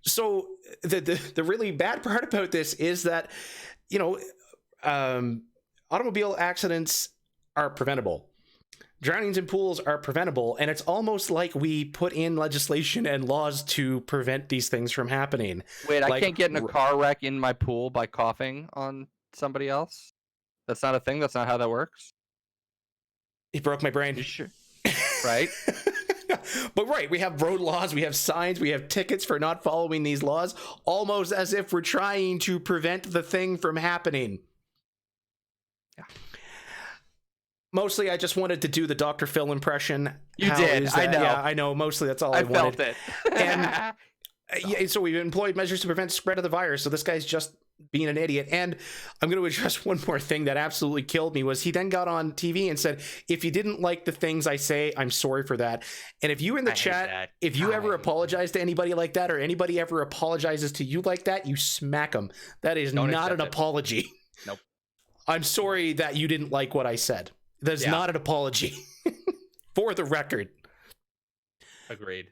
So the really bad part about this is that, automobile accidents are preventable. Drownings in pools are preventable, and it's almost like we put in legislation and laws to prevent these things from happening. Wait, I Like, can't get in a car wreck in my pool by coughing on somebody else? That's not a thing? That's not how that works? It broke my brain. You sure? Right? But right, we have road laws, we have signs, we have tickets for not following these laws, almost as if we're trying to prevent the thing from happening. Yeah. Mostly, I just wanted to do the Dr. Phil impression. You did, I know. Yeah, I know. Mostly, that's all I wanted. felt it. And yeah, so we've employed measures to prevent spread of the virus. So this guy's just being an idiot. And I'm going to address one more thing that absolutely killed me was he then got on TV and said, if you didn't like the things I say, I'm sorry for that. And if you in the chat, if you ever apologize to anybody like that, or anybody ever apologizes to you like that, you smack them. That is not an apology. Nope. I'm sorry that you didn't like what I said. That's not an apology. For the record. Agreed.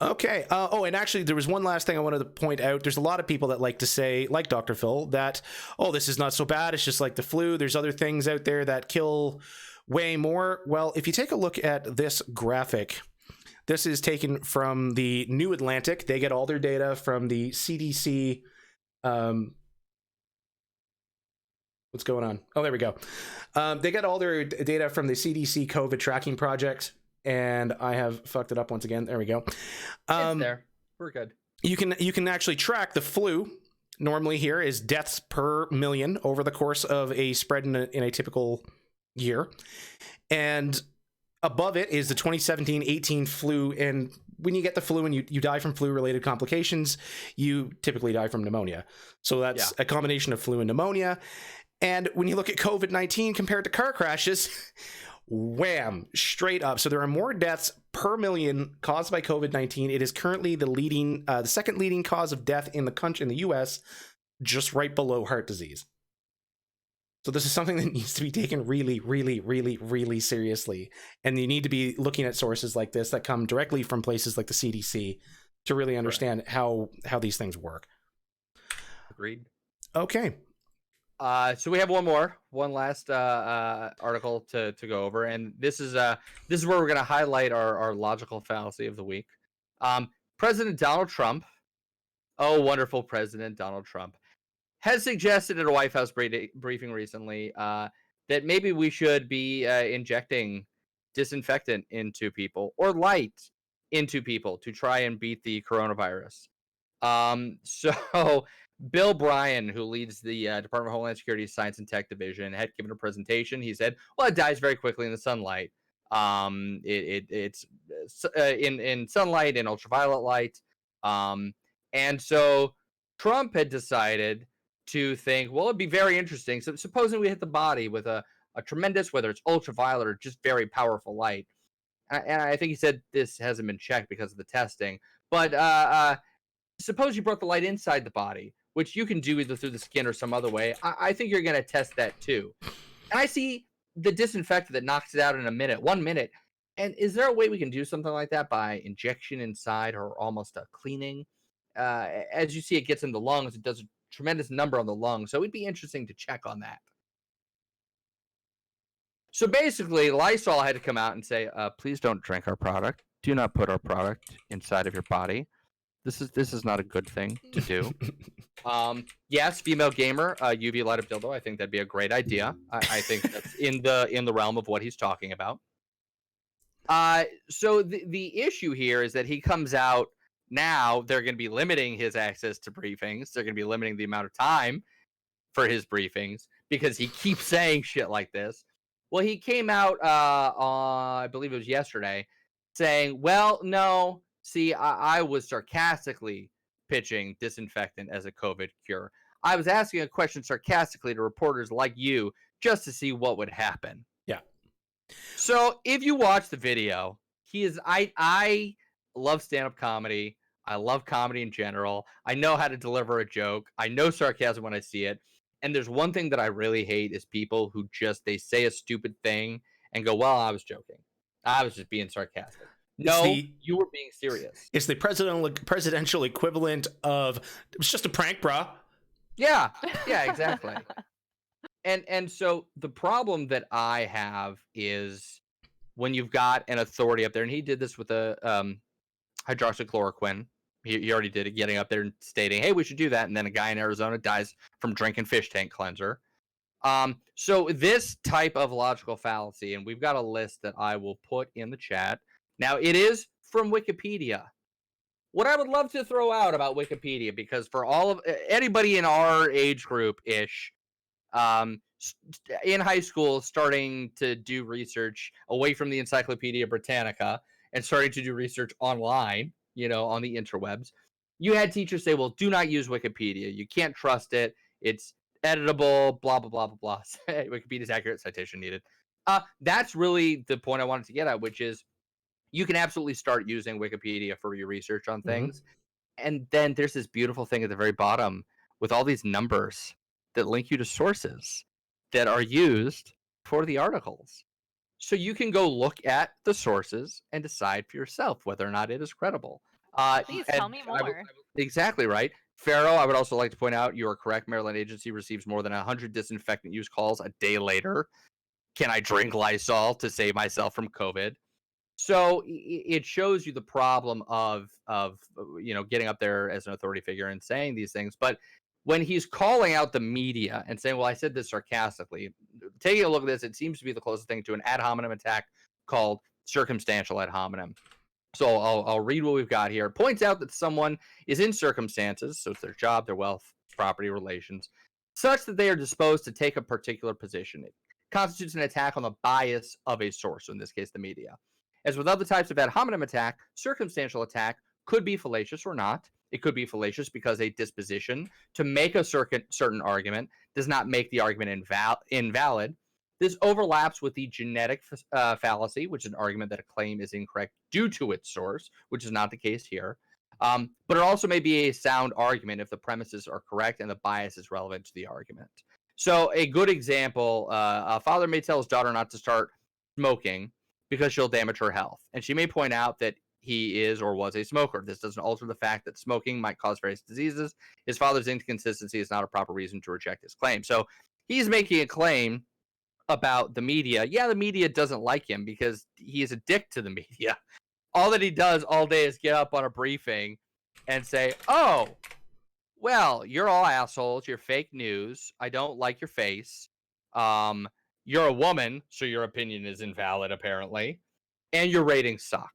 Okay. Oh, and actually, there was one last thing I wanted to point out. There's a lot of people that like to say, like Dr. Phil, that, oh, this is not so bad. It's just like the flu. There's other things out there that kill way more. Well, if you take a look at this graphic, this is taken from the New Atlantic. They get all their data from the CDC. What's going on? Oh, there we go. They get all their data from the CDC COVID tracking project. And I have fucked it up once again. There we go. It's there. We're good. You can actually track the flu. Normally here is deaths per million over the course of a spread in a typical year. And above it is the 2017-18 flu. And when you get the flu and you die from flu-related complications, you typically die from pneumonia. So that's a combination of flu and pneumonia. And when you look at COVID-19 compared to car crashes, wham, straight up. So there are more deaths per million caused by COVID-19. It is currently the second leading cause of death in the country, in the US, just right below heart disease. So this is something that needs to be taken really, really, really, really seriously. And you need to be looking at sources like this that come directly from places like the CDC to really understand how these things work. Agreed. Okay. So we have one last article to go over, and this is where we're going to highlight our logical fallacy of the week. President Donald Trump, oh wonderful President Donald Trump, has suggested at a White House briefing recently that maybe we should be injecting disinfectant into people or light into people to try and beat the coronavirus. So Bill Bryan, who leads the Department of Homeland Security Science and Tech Division, had given a presentation. He said, well, it dies very quickly in the sunlight. It's in sunlight, in ultraviolet light. And so Trump had decided to think, well, it'd be very interesting. So supposing we hit the body with a tremendous, whether it's ultraviolet or just very powerful light. And I think he said this hasn't been checked because of the testing. But suppose you brought the light inside the body, which you can do either through the skin or some other way. I think you're going to test that too. And I see the disinfectant that knocks it out in 1 minute. And is there a way we can do something like that by injection inside or almost a cleaning? As you see, it gets in the lungs. It does a tremendous number on the lungs. So it'd be interesting to check on that. So basically, Lysol had to come out and say, please don't drink our product. Do not put our product inside of your body. This is not a good thing to do. Yes, female gamer, UV light up dildo. I think that'd be a great idea. I think that's in the realm of what he's talking about. So the issue here is that he comes out now. They're going to be limiting his access to briefings. They're going to be limiting the amount of time for his briefings because he keeps saying shit like this. Well, he came out I believe it was yesterday, saying, "Well, no. See, I was sarcastically pitching disinfectant as a COVID cure. I was asking a question sarcastically to reporters like you just to see what would happen." Yeah. So if you watch the video, I love stand-up comedy. I love comedy in general. I know how to deliver a joke. I know sarcasm when I see it. And there's one thing that I really hate is people who they say a stupid thing and go, well, I was joking. I was just being sarcastic. No, you were being serious. It's the presidential equivalent of, it was just a prank, brah. Yeah, exactly. And so the problem that I have is when you've got an authority up there, and he did this with the hydroxychloroquine. He already did it, getting up there and stating, "Hey, we should do that," and then a guy in Arizona dies from drinking fish tank cleanser. So this type of logical fallacy, and we've got a list that I will put in the chat. Now, it is from Wikipedia. What I would love to throw out about Wikipedia, because for all of anybody in our age group ish, in high school, starting to do research away from the Encyclopedia Britannica and starting to do research online, on the interwebs, you had teachers say, well, do not use Wikipedia. You can't trust it. It's editable, blah, blah, blah, blah, blah. Wikipedia's accurate, citation needed. That's really the point I wanted to get at, which is you can absolutely start using Wikipedia for your research on things. And then there's this beautiful thing at the very bottom with all these numbers that link you to sources that are used for the articles. So you can go look at the sources and decide for yourself whether or not it is credible. Please tell me more. Exactly right. Pharaoh, I would also like to point out, you are correct. Maryland agency receives more than 100 disinfectant use calls a day later. Can I drink Lysol to save myself from COVID? So it shows you the problem of getting up there as an authority figure and saying these things. But when he's calling out the media and saying, well, I said this sarcastically, taking a look at this, it seems to be the closest thing to an ad hominem attack called circumstantial ad hominem. So I'll read what we've got here. It points out that someone is in circumstances, so it's their job, their wealth, property, relations, such that they are disposed to take a particular position. It constitutes an attack on the bias of a source, so in this case, the media. As with other types of ad hominem attack, circumstantial attack could be fallacious or not. It could be fallacious because a disposition to make a certain argument does not make the argument invalid. This overlaps with the genetic fallacy, which is an argument that a claim is incorrect due to its source, which is not the case here. But it also may be a sound argument if the premises are correct and the bias is relevant to the argument. So a good example, a father may tell his daughter not to start smoking because she'll damage her health. And she may point out that he is or was a smoker. This doesn't alter the fact that smoking might cause various diseases. His father's inconsistency is not a proper reason to reject his claim. So he's making a claim about the media. Yeah, the media doesn't like him because he is a dick to the media. All that he does all day is get up on a briefing and say, oh, well, you're all assholes. You're fake news. I don't like your face. You're a woman, so your opinion is invalid, apparently. And your ratings suck.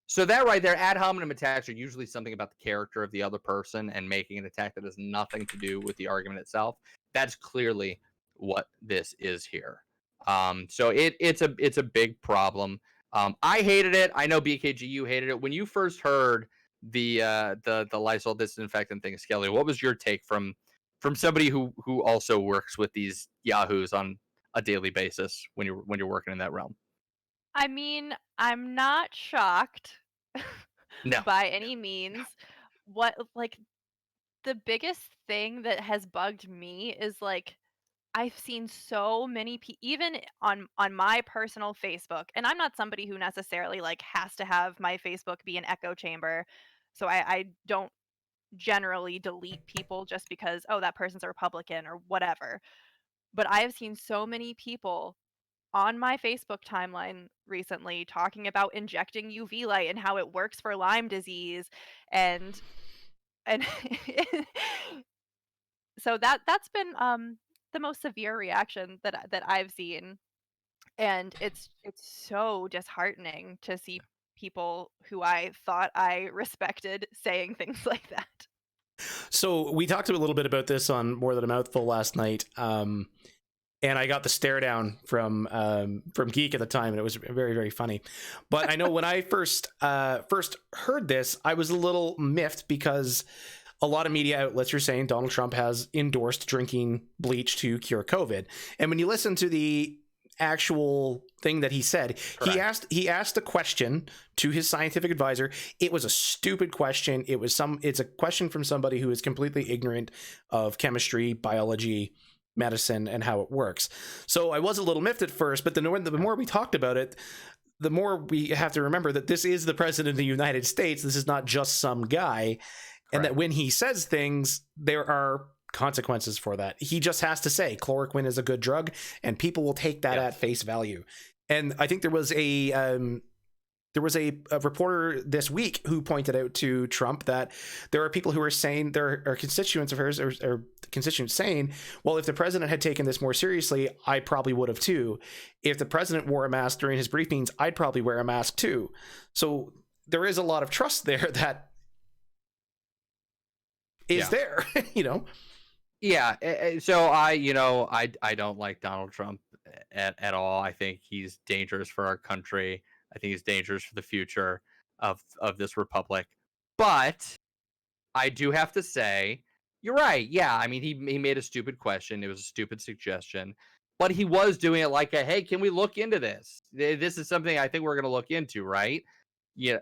So that right there, ad hominem attacks are usually something about the character of the other person and making an attack that has nothing to do with the argument itself. That's clearly what this is here. So it's a big problem. I hated it. I know BKG, you hated it. When you first heard the Lysol disinfectant thing, Skelly, what was your take from somebody who also works with these yahoos on a daily basis when you're working in that realm? I mean, I'm not shocked No. by any means. What the biggest thing that has bugged me is I've seen so many even on my personal Facebook, and I'm not somebody who necessarily has to have my Facebook be an echo chamber. So I don't generally delete people just because, oh, that person's a Republican or whatever. But I have seen so many people on my Facebook timeline recently talking about injecting UV light and how it works for Lyme disease and so that's been the most severe reaction that I've seen, and it's so disheartening to see people who I thought I respected saying things like that. So we talked a little bit about this on More Than a Mouthful last night, and I got the stare down from Geek at the time, and it was very, very funny. But I know when I first heard this, I was a little miffed because a lot of media outlets are saying Donald Trump has endorsed drinking bleach to cure COVID. And when you listen to the actual thing that he said, correct, he asked a question to his scientific advisor. It was a stupid question. It's a question from somebody who is completely ignorant of chemistry, biology, medicine, and how it works. So I was a little miffed at first, but the more we talked about it, the more we have to remember that this is the president of the United States. This is not just some guy. And that when he says things, there are consequences for that. He just has to say chloroquine is a good drug, and people will take that at face value. And I think there was a reporter this week who pointed out to Trump that there are people who are saying, there are constituents of hers or constituents saying, well, if the president had taken this more seriously, I probably would have too. If the president wore a mask during his briefings, I'd probably wear a mask too. So there is a lot of trust there that is there, you know? Yeah. So I don't like Donald Trump at all. I think he's dangerous for our country. I think he's dangerous for the future of this republic. But I do have to say, you're right. Yeah, I mean, he made a stupid question. It was a stupid suggestion, but he was doing it like a, hey, can we look into this? This is something I think we're going to look into, right? Yeah.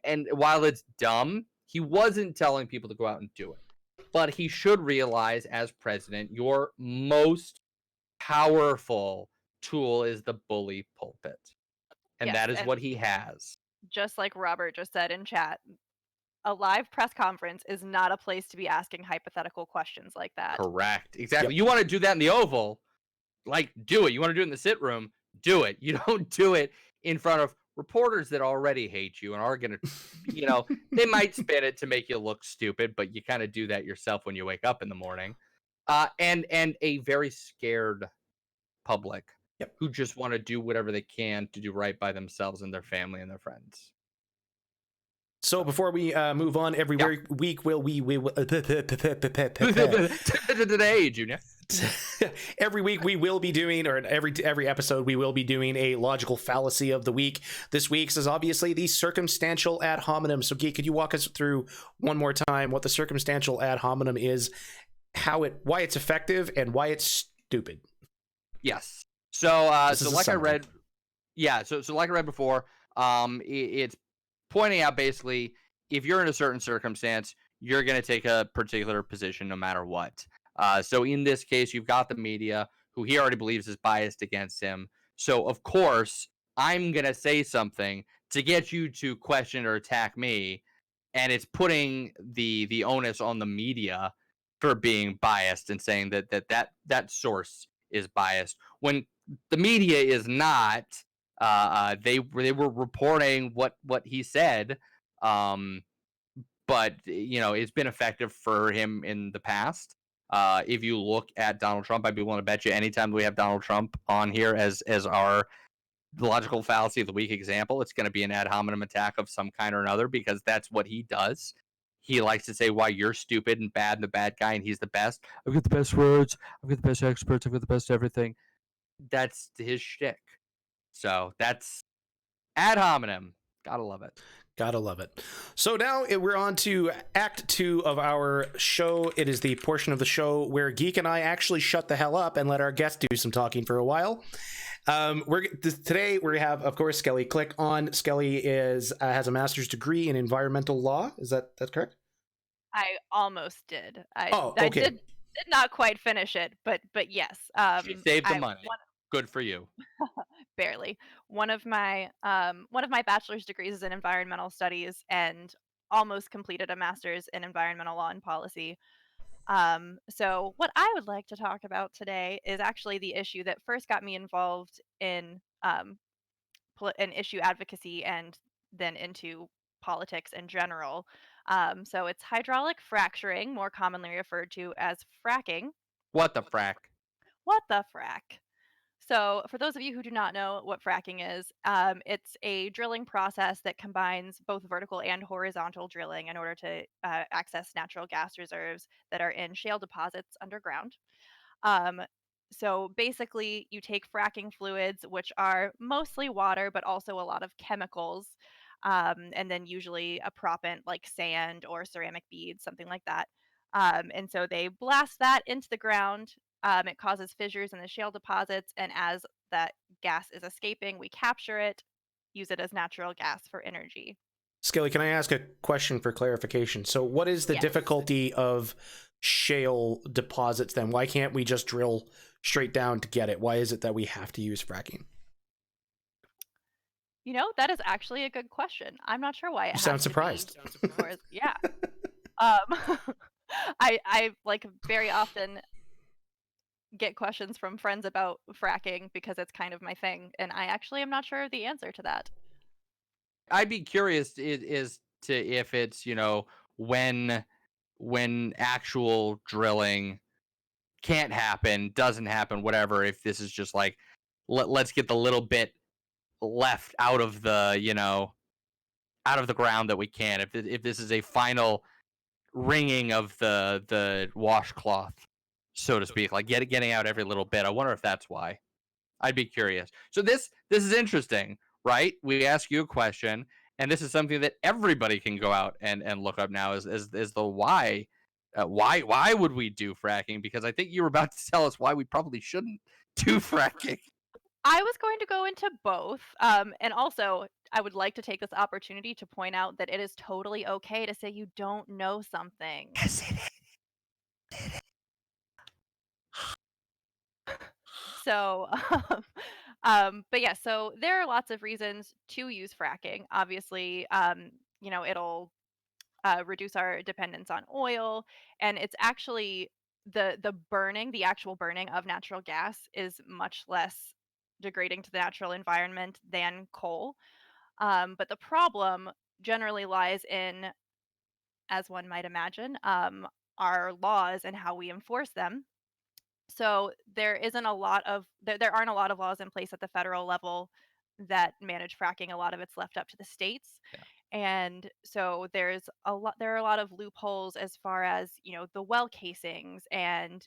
And while it's dumb, he wasn't telling people to go out and do it. But he should realize, as president, your most powerful tool is the bully pulpit. And Yes, that is and what he has. just like Robert just said in chat, a live press conference is not a place to be asking hypothetical questions like that. Correct. Exactly. Yep. You want to do that in the Oval, like, do it. You want to do it in the sit room, do it. You don't do it in front of reporters that already hate you and are going to, they might spin it to make you look stupid, but you kind of do that yourself when you wake up in the morning. And a very scared public who just want to do whatever they can to do right by themselves and their family and their friends. So before we move on, every week Today, Junior. Every week we will be doing, or every episode we will be doing, a logical fallacy of the week. This week's is obviously the circumstantial ad hominem. So, Geek, could you walk us through one more time what the circumstantial ad hominem is, why it's effective, and why it's stupid? Yes. So like I read, so like I read before, it's pointing out basically if you're in a certain circumstance, you're going to take a particular position no matter what. So in this case, you've got the media who he already believes is biased against him. So of course, I'm going to say something to get you to question or attack me. And it's putting the onus on the media for being biased and saying that source is biased when the media is not. They were reporting what he said, but it's been effective for him in the past. If you look at Donald Trump, I'd be willing to bet you anytime we have Donald Trump on here as our logical fallacy of the week example, it's going to be an ad hominem attack of some kind or another, because that's what he does. He likes to say why you're stupid and bad and the bad guy and he's the best. I've got the best words. I've got the best experts. I've got the best everything. That's his shtick. So that's ad hominem. Gotta love it. Gotta love it. So now we're on to Act 2 of our show. It is the portion of the show where Geek and I actually shut the hell up and let our guests do some talking for a while. Today we have, of course, Skelly. Click on Skelly has a master's degree in environmental law. Is that correct? I almost did. Okay. I did not quite finish it, but yes. She saved the money. Good for you. Barely. One of my bachelor's degrees is in environmental studies, and almost completed a master's in environmental law and policy. So what I would like to talk about today is actually the issue that first got me involved in issue advocacy and then into politics in general. So it's hydraulic fracturing, more commonly referred to as fracking. What the frack? What the frack? So, for those of you who do not know what fracking is, it's a drilling process that combines both vertical and horizontal drilling in order to access natural gas reserves that are in shale deposits underground. Um, so, basically, you take fracking fluids, which are mostly water, but also a lot of chemicals, and then usually a proppant like sand or ceramic beads, something like that. And so they blast that into the ground. It causes fissures in the shale deposits, and as that gas is escaping, we capture it, use it as natural gas for energy. Skelly, can I ask a question for clarification? So what is the difficulty of shale deposits then? Why can't we just drill straight down to get it? Why is it that we have to use fracking? That is actually a good question. I'm not sure why it You sound surprised. Yeah. I like very often get questions from friends about fracking because it's kind of my thing, and I actually am not sure of the answer to that. I'd be curious is to if it's, when actual drilling can't happen, doesn't happen, whatever, if this is just like let's get the little bit left out of the, out of the ground that we can. If this is a final wringing of the washcloth, so to speak, like getting out every little bit. I wonder if that's why. I'd be curious. So this is interesting, right? We ask you a question, and this is something that everybody can go out and look up now. Is the why? Why would we do fracking? Because I think you were about to tell us why we probably shouldn't do fracking. I was going to go into both, and also I would like to take this opportunity to point out that it is totally okay to say you don't know something. Yes, it is. So, but yeah, so there are lots of reasons to use fracking. Obviously, it'll reduce our dependence on oil, and it's actually the actual burning of natural gas is much less degrading to the natural environment than coal. But the problem generally lies in, as one might imagine, our laws and how we enforce them. So there aren't a lot of laws in place at the federal level that manage fracking. A lot of it's left up to the states. Yeah. And so there are a lot of loopholes as far as, the well casings and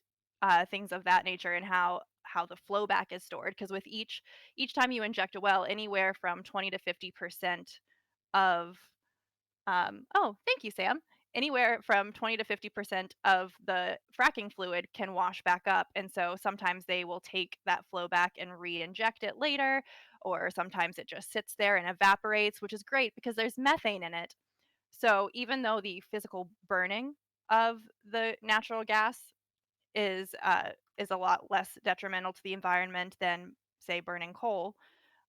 things of that nature, and how the flowback is stored, because with each time you inject a well, anywhere from 20 to 50% of oh, thank you, Sam. Anywhere from 20 to 50% of the fracking fluid can wash back up. And so sometimes they will take that flow back and re inject it later, or sometimes it just sits there and evaporates, which is great because there's methane in it. So even though the physical burning of the natural gas is a lot less detrimental to the environment than, say, burning coal,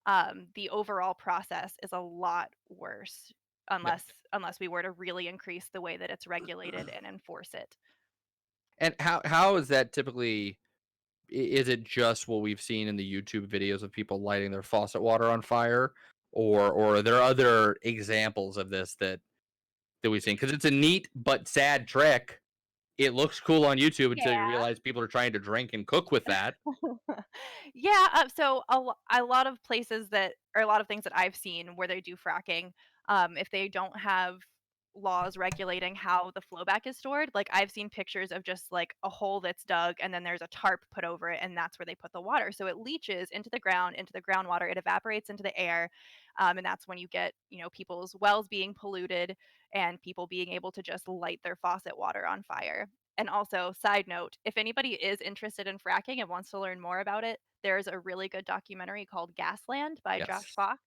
the overall process is a lot worse Yeah. unless we were to really increase the way that it's regulated and enforce it. And how is that typically? Is it just what we've seen in the YouTube videos of people lighting their faucet water on fire, or are there other examples of this that we've seen? Because it's a neat but sad trick. It looks cool on YouTube until you Yeah. realize people are trying to drink and cook with that. Yeah, so a lot of places that or a lot of things that I've seen where they do fracking, if they don't have laws regulating how the flowback is stored, like I've seen pictures of just like a hole that's dug and then there's a tarp put over it and that's where they put the water. So it leaches into the ground, into the groundwater, it evaporates into the air, and that's when you get, people's wells being polluted and people being able to just light their faucet water on fire. And also, side note, if anybody is interested in fracking and wants to learn more about it, there's a really good documentary called Gasland by Josh Yes. Fox.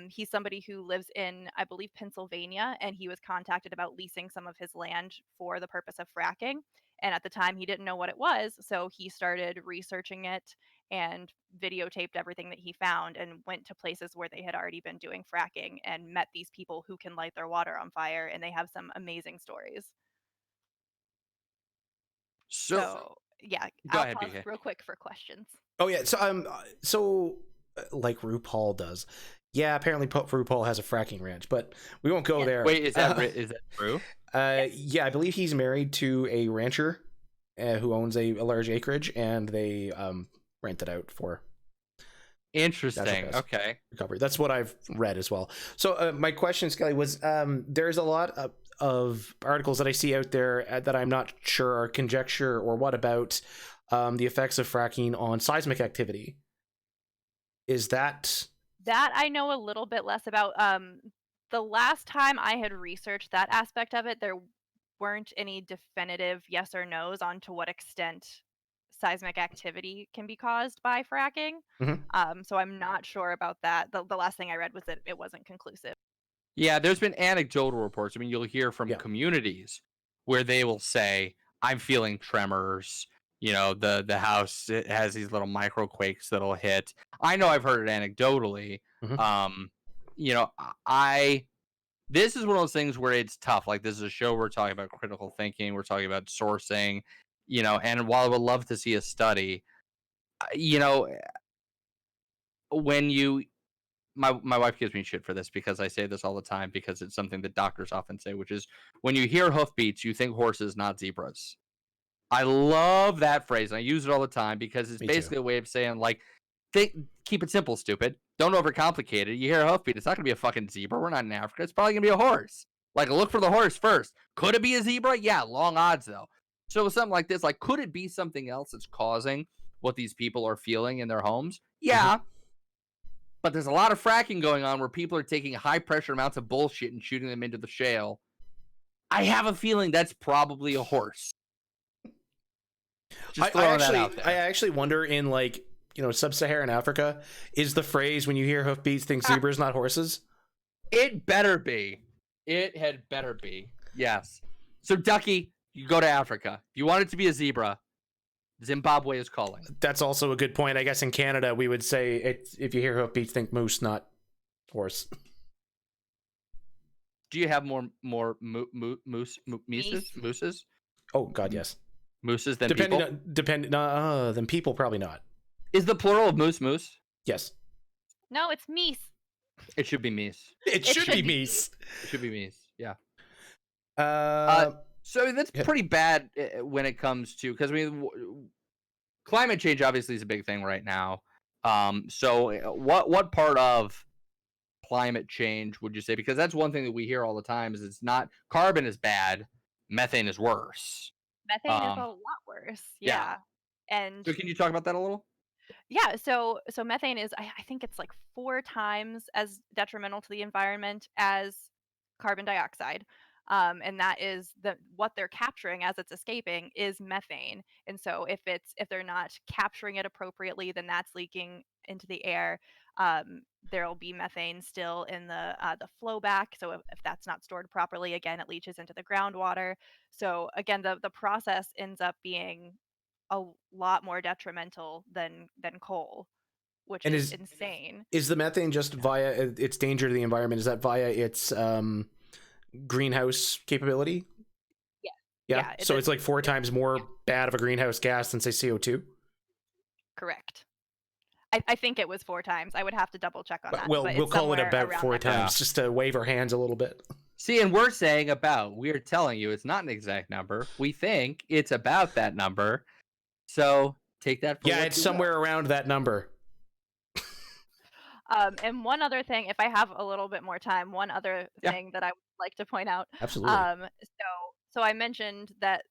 He's somebody who lives in, I believe, Pennsylvania, and he was contacted about leasing some of his land for the purpose of fracking. And at the time, he didn't know what it was, so he started researching it and videotaped everything that he found and went to places where they had already been doing fracking and met these people who can light their water on fire, and they have some amazing stories. So So, yeah, go I'll ahead, pause BK. real quick for questions. Oh yeah, like RuPaul does. Yeah, apparently RuPaul has a fracking ranch, but we won't go Yes. there. Wait, is that true? Yes. Yeah, I believe he's married to a rancher who owns a large acreage, and they rent it out for Interesting. Okay. recovery. That's what I've read as well. So my question, Skelly, was there's a lot of articles that I see out there that I'm not sure are conjecture or what about the effects of fracking on seismic activity. Is that I know a little bit less about. The last time I had researched that aspect of it, there weren't any definitive yes or no's on to what extent seismic activity can be caused by fracking. Mhm. So I'm not sure about that. The last thing I read was that it wasn't conclusive. Yeah, there's been anecdotal reports. I mean, you'll hear from Yeah. communities where they will say, "I'm feeling tremors." The house, it has these little micro quakes that'll hit. I know I've heard it anecdotally. Mhm. Um, you know, I this is one of those things where it's tough. Like, this is a show we're talking about critical thinking. We're talking about sourcing. And while I would love to see a study, when my wife gives me shit for this because I say this all the time because it's something that doctors often say, which is when you hear hoofbeats, you think horses, not zebras. I love that phrase. And I use it all the time because it's basically a way of saying, like, keep it simple, stupid. Don't overcomplicate it. You hear a hoofbeat, it's not going to be a fucking zebra. We're not in Africa. It's probably going to be a horse. Like, look for the horse first. Could it be a zebra? Yeah, long odds, though. So with something like this, like, could it be something else that's causing what these people are feeling in their homes? Yeah. But there's a lot of fracking going on where people are taking high-pressure amounts of bullshit and shooting them into the shale. I have a feeling that's probably a horse. Just throwing that out there. I actually wonder in, like, sub-Saharan Africa, is the phrase when you hear hoofbeats, think zebras, not horses? It better be. It had better be. Yes. So, Ducky, you go to Africa. If you want it to be a zebra, Zimbabwe is calling. That's also a good point. I guess in Canada, we would say if you hear hoofbeats, think moose, not horse. Do you have more mooses? Oh, God, yes. Mooses than people? Than people, probably not. Is the plural of moose? Yes. No, it's meese. It should be meese. It should be meese. It should be meese, yeah. So that's pretty bad when it comes to, because climate change obviously is a big thing right now. So what part of climate change would you say? Because that's one thing that we hear all the time is it's not, carbon is bad, methane is worse. Methane is a lot worse. Yeah. And so can you talk about that a little? Yeah, so methane is I think it's like 4 times as detrimental to the environment as carbon dioxide. And that is what they're capturing as it's escaping is methane. And so if they're not capturing it appropriately, then that's leaking into the air. There'll be methane still in the flow back. So if that's not stored properly, again, it leaches into the groundwater. So again, the process ends up being a lot more detrimental than coal, which is insane. Is the methane just via its danger to the environment? Is that via its greenhouse capability? Yeah. So it's like 4 times more bad of a greenhouse gas than, say, CO2? Correct. I think it was 4 times. I would have to double check on that. Well, we'll call it about 4 times just to wave our hands a little bit. See, and we're saying we're telling you it's not an exact number. We think it's about that number. So take that for it's somewhere around that number. And one other thing, if I have a little bit more time, one other thing that I would like to point out. Absolutely. So I mentioned that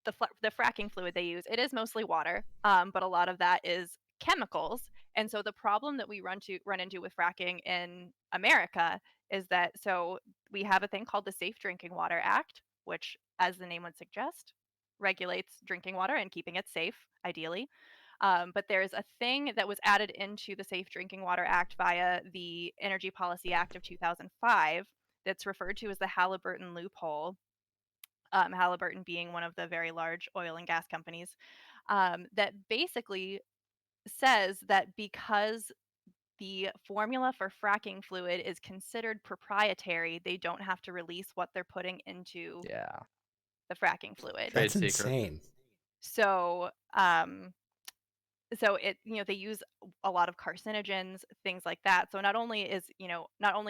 the fracking fluid they use, it is mostly water, but a lot of that is chemicals. And so the problem that we run into with fracking in America is that we have a thing called the Safe Drinking Water Act, which, as the name would suggest, regulates drinking water and keeping it safe, ideally. But there's a thing that was added into the Safe Drinking Water Act via the Energy Policy Act of 2005 that's referred to as the Halliburton loophole. Halliburton being one of the very large oil and gas companies, that basically says that because the formula for fracking fluid is considered proprietary, they don't have to release what they're putting into the fracking fluid. That's insane. So it they use a lot of carcinogens, things like that. So not only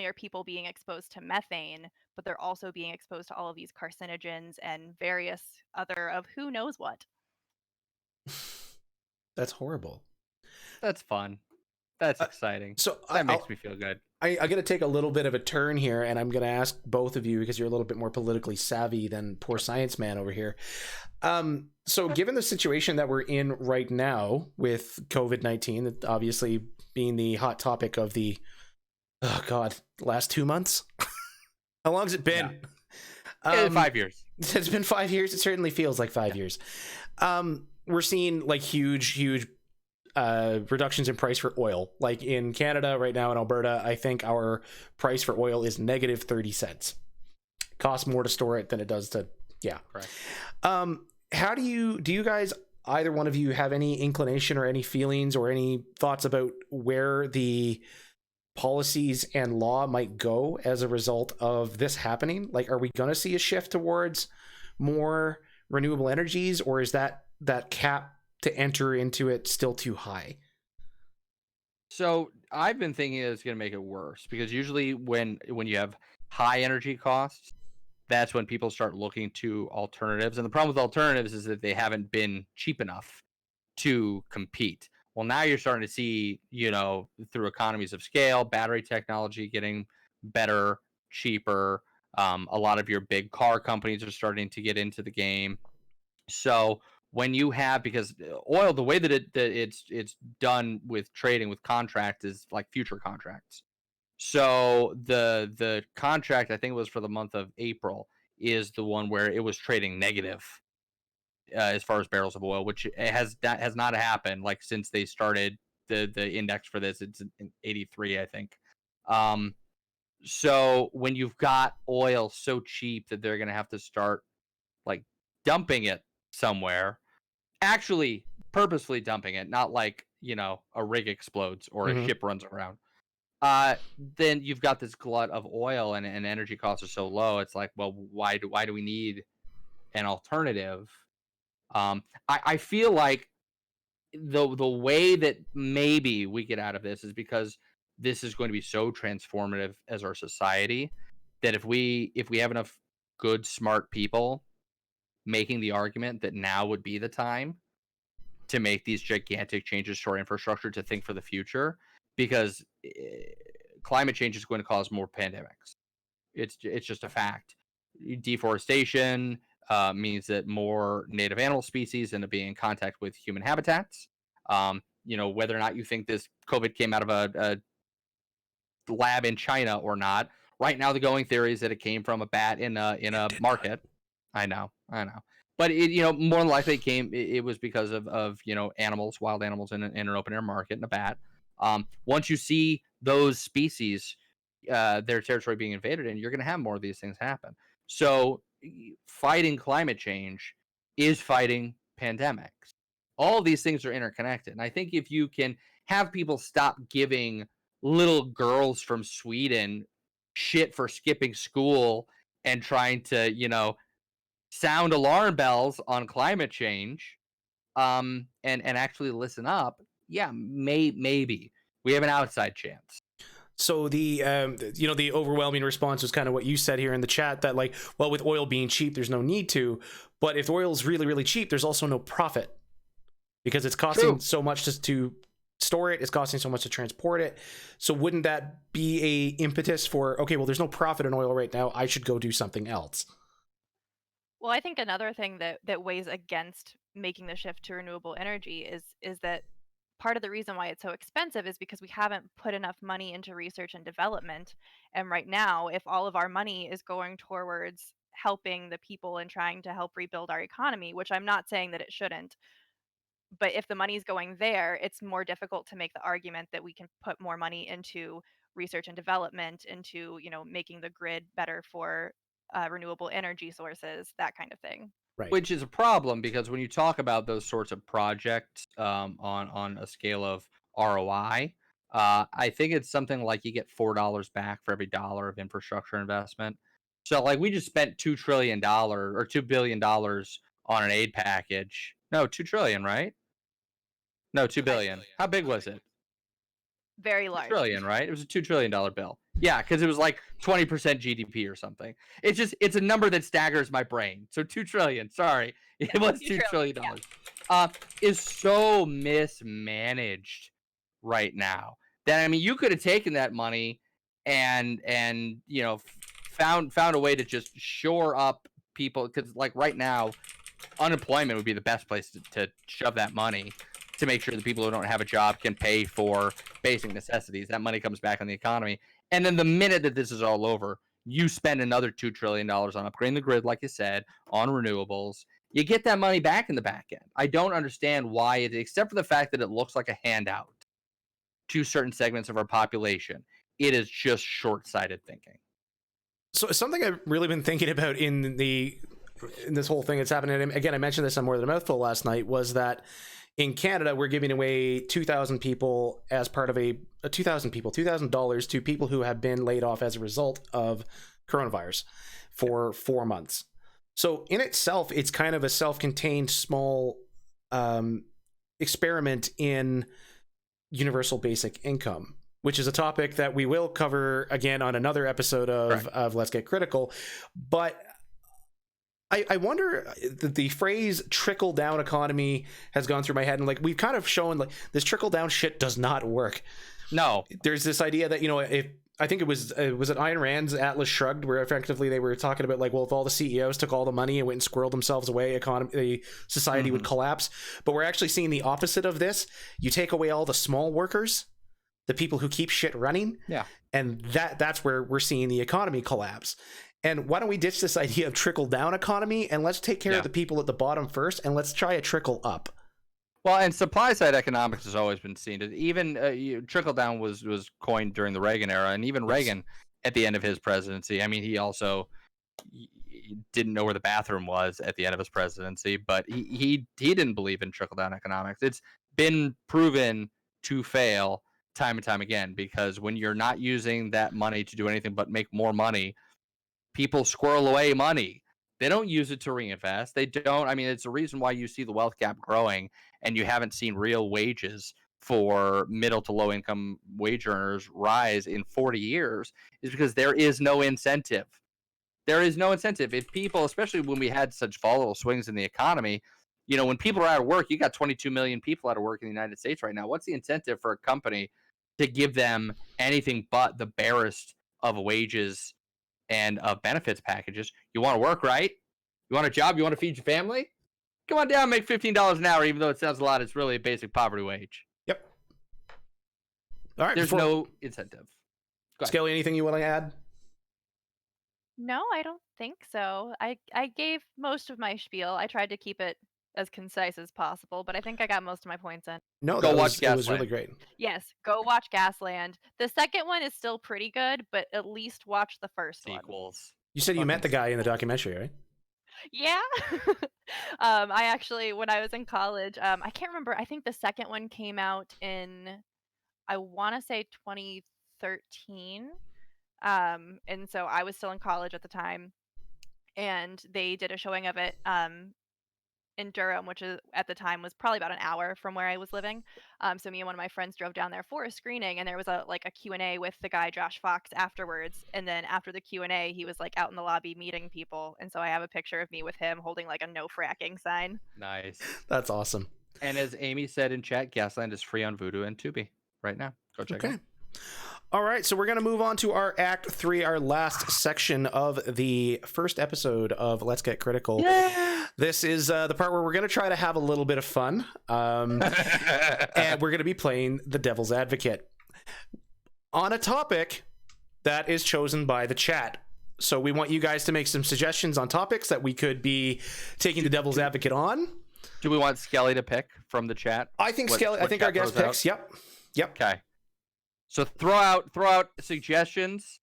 are people being exposed to methane, but they're also being exposed to all of these carcinogens and various other of who knows what. That's horrible. That's fun. That's exciting. So that makes me feel good. I'm going to take a little bit of a turn here, and I'm going to ask both of you, because you're a little bit more politically savvy than poor science man over here. So given the situation that we're in right now with COVID-19, obviously being the hot topic of the, last 2 months? How long has it been? 5 years. It's been 5 years. It certainly feels like 5 years. We're seeing like huge reductions in price for oil. Like in Canada right now, in Alberta, I think our price for oil is negative 30 cents. It costs more to store it than it does to Correct. How do you guys, either one of you, have any inclination or any feelings or any thoughts about where the policies and law might go as a result of this happening? Like, are we going to see a shift towards more renewable energies, or is that that cap to enter into it still too high? So I've been thinking it's going to make it worse, because usually when you have high energy costs, that's when people start looking to alternatives. And the problem with alternatives is that they haven't been cheap enough to compete. Well, now you're starting to see, through economies of scale, battery technology getting better, cheaper. A lot of your big car companies are starting to get into the game. So when you have, because oil, the way that it's done with trading with contracts is like future contracts. So the contract, I think it was for the month of April, is the one where it was trading negative as far as barrels of oil, which has not happened like since they started the index for this. It's in 83, I think. So when you've got oil so cheap that they're going to have to start like dumping it somewhere, actually purposefully dumping it, not like, a rig explodes or a ship runs around. Then you've got this glut of oil, and energy costs are so low. It's like, well, why do we need an alternative? I feel like the way that maybe we get out of this is because this is going to be so transformative as our society, that if we have enough good, smart people making the argument that now would be the time to make these gigantic changes to our infrastructure, to think for the future, because climate change is going to cause more pandemics. It's just a fact. Deforestation means that more native animal species end up being in contact with human habitats. Whether or not you think this COVID came out of a lab in China or not, right now the going theory is that it came from a bat in a market. I know. But more than likely it was because of animals, wild animals in an open air market, in a bat. Once you see those species, their territory being invaded, and you're going to have more of these things happen. So fighting climate change is fighting pandemics. All of these things are interconnected. And I think if you can have people stop giving little girls from Sweden shit for skipping school and trying to, sound alarm bells on climate change, and actually listen up, yeah, maybe we have an outside chance. So the overwhelming response was kind of what you said here in the chat, that like, well, with oil being cheap, there's no need to. But if oil is really, really cheap, there's also no profit, because it's costing so much to store it. It's costing so much to transport it. So wouldn't that be a impetus for, okay, well, there's no profit in oil right now, I should go do something else? Well, I think another thing that weighs against making the shift to renewable energy is that part of the reason why it's so expensive is because we haven't put enough money into research and development. And right now, if all of our money is going towards helping the people and trying to help rebuild our economy, which I'm not saying that it shouldn't, but if the money's going there, it's more difficult to make the argument that we can put more money into research and development, into making the grid better for renewable energy sources, that kind of thing. Right. Which is a problem, because when you talk about those sorts of projects on a scale of ROI, I think it's something like you get $4 back for every dollar of infrastructure investment. So like we just spent $2 trillion or $2 billion on an aid package. No, 2 trillion, right? No, 2 billion. How big was it? Very large. 2 trillion, right? It was a $2 trillion bill. Yeah, because it was like 20% GDP or something. It's a number that staggers my brain. So 2 trillion, sorry. It was $2 trillion. Is so mismanaged right now that, I mean, you could have taken that money and found a way to just shore up people, because like right now unemployment would be the best place to shove that money, to make sure the people who don't have a job can pay for basic necessities. That money comes back on the economy. And then the minute that this is all over, you spend another $2 trillion on upgrading the grid, like you said, on renewables. You get that money back in the back end. I don't understand why except for the fact that it looks like a handout to certain segments of our population. It is just short-sighted thinking. So something I've really been thinking about in this whole thing that's happening, and again, I mentioned this on More Than a Mouthful last night, was that in Canada, we're giving away 2,000 people as part of $2,000 to people who have been laid off as a result of coronavirus for 4 months. So in itself, it's kind of a self-contained small experiment in universal basic income, which is a topic that we will cover again on another episode of Let's Get Critical. But I wonder, the phrase trickle down economy has gone through my head, and like we've kind of shown like this trickle down shit does not work. No, there's this idea that, you know, if I think it was Ayn Rand's Atlas Shrugged, where effectively they were talking about like, well, if all the CEOs took all the money and went and squirreled themselves away, society would collapse. But we're actually seeing the opposite of this. You take away all the small workers, the people who keep shit running, and that's where we're seeing the economy collapse. And why don't we ditch this idea of trickle down economy, and let's take care of the people at the bottom first, and let's try a trickle up. Well, and supply side economics has always been seen. Even trickle down was coined during the Reagan era, and even Reagan at the end of his presidency. I mean, he also didn't know where the bathroom was at the end of his presidency, but he didn't believe in trickle down economics. It's been proven to fail time and time again, because when you're not using that money to do anything but make more money, people squirrel away money. They don't use it to reinvest. They don't. I mean, it's the reason why you see the wealth gap growing and you haven't seen real wages for middle to low income wage earners rise in 40 years, is because there is no incentive. There is no incentive. If people, especially when we had such volatile swings in the economy, you know, when people are out of work, you got 22 million people out of work in the United States right now. What's the incentive for a company to give them anything but the barest of wages and benefits packages? You want to work, right? You want a job? You want to feed your family? Come on down and make $15 an hour, even though it sounds a lot. It's really a basic poverty wage. Yep. All right. There's no incentive. Skelly, anything you want to add? No, I don't think so. I gave most of my spiel. I tried to keep it as concise as possible, but I think I got most of my points in. No, it was really great. Yes, go watch Gasland. The second one is still pretty good, but at least watch the first Sequels. You said you met the guy in the documentary, right? Yeah. I actually, when I was in college, I can't remember. I think the second one came out in, I want to say 2013. And so I was still in college at the time, and they did a showing of it in Durham, which is at the time was probably about an hour from where I was living. So me and one of my friends drove down there for a screening, and there was a Q&A with the guy Josh Fox afterwards. And then after the Q&A, he was like out in the lobby meeting people, and so I have a picture of me with him holding like a no fracking sign. Nice. That's awesome. And as Amy said in chat, Gasland is free on Vudu and Tubi right now. Go check it out. All right, so we're going to move on to our Act 3, our last section of the first episode of Let's Get Critical. Yeah. This is the part where we're going to try to have a little bit of fun, and we're going to be playing the Devil's Advocate on a topic that is chosen by the chat. So we want you guys to make some suggestions on topics that we could be taking the Devil's Advocate on. Do we want Skelly to pick from the chat? I think Skelly. I think our guest picks. Yep. Okay. So throw out suggestions.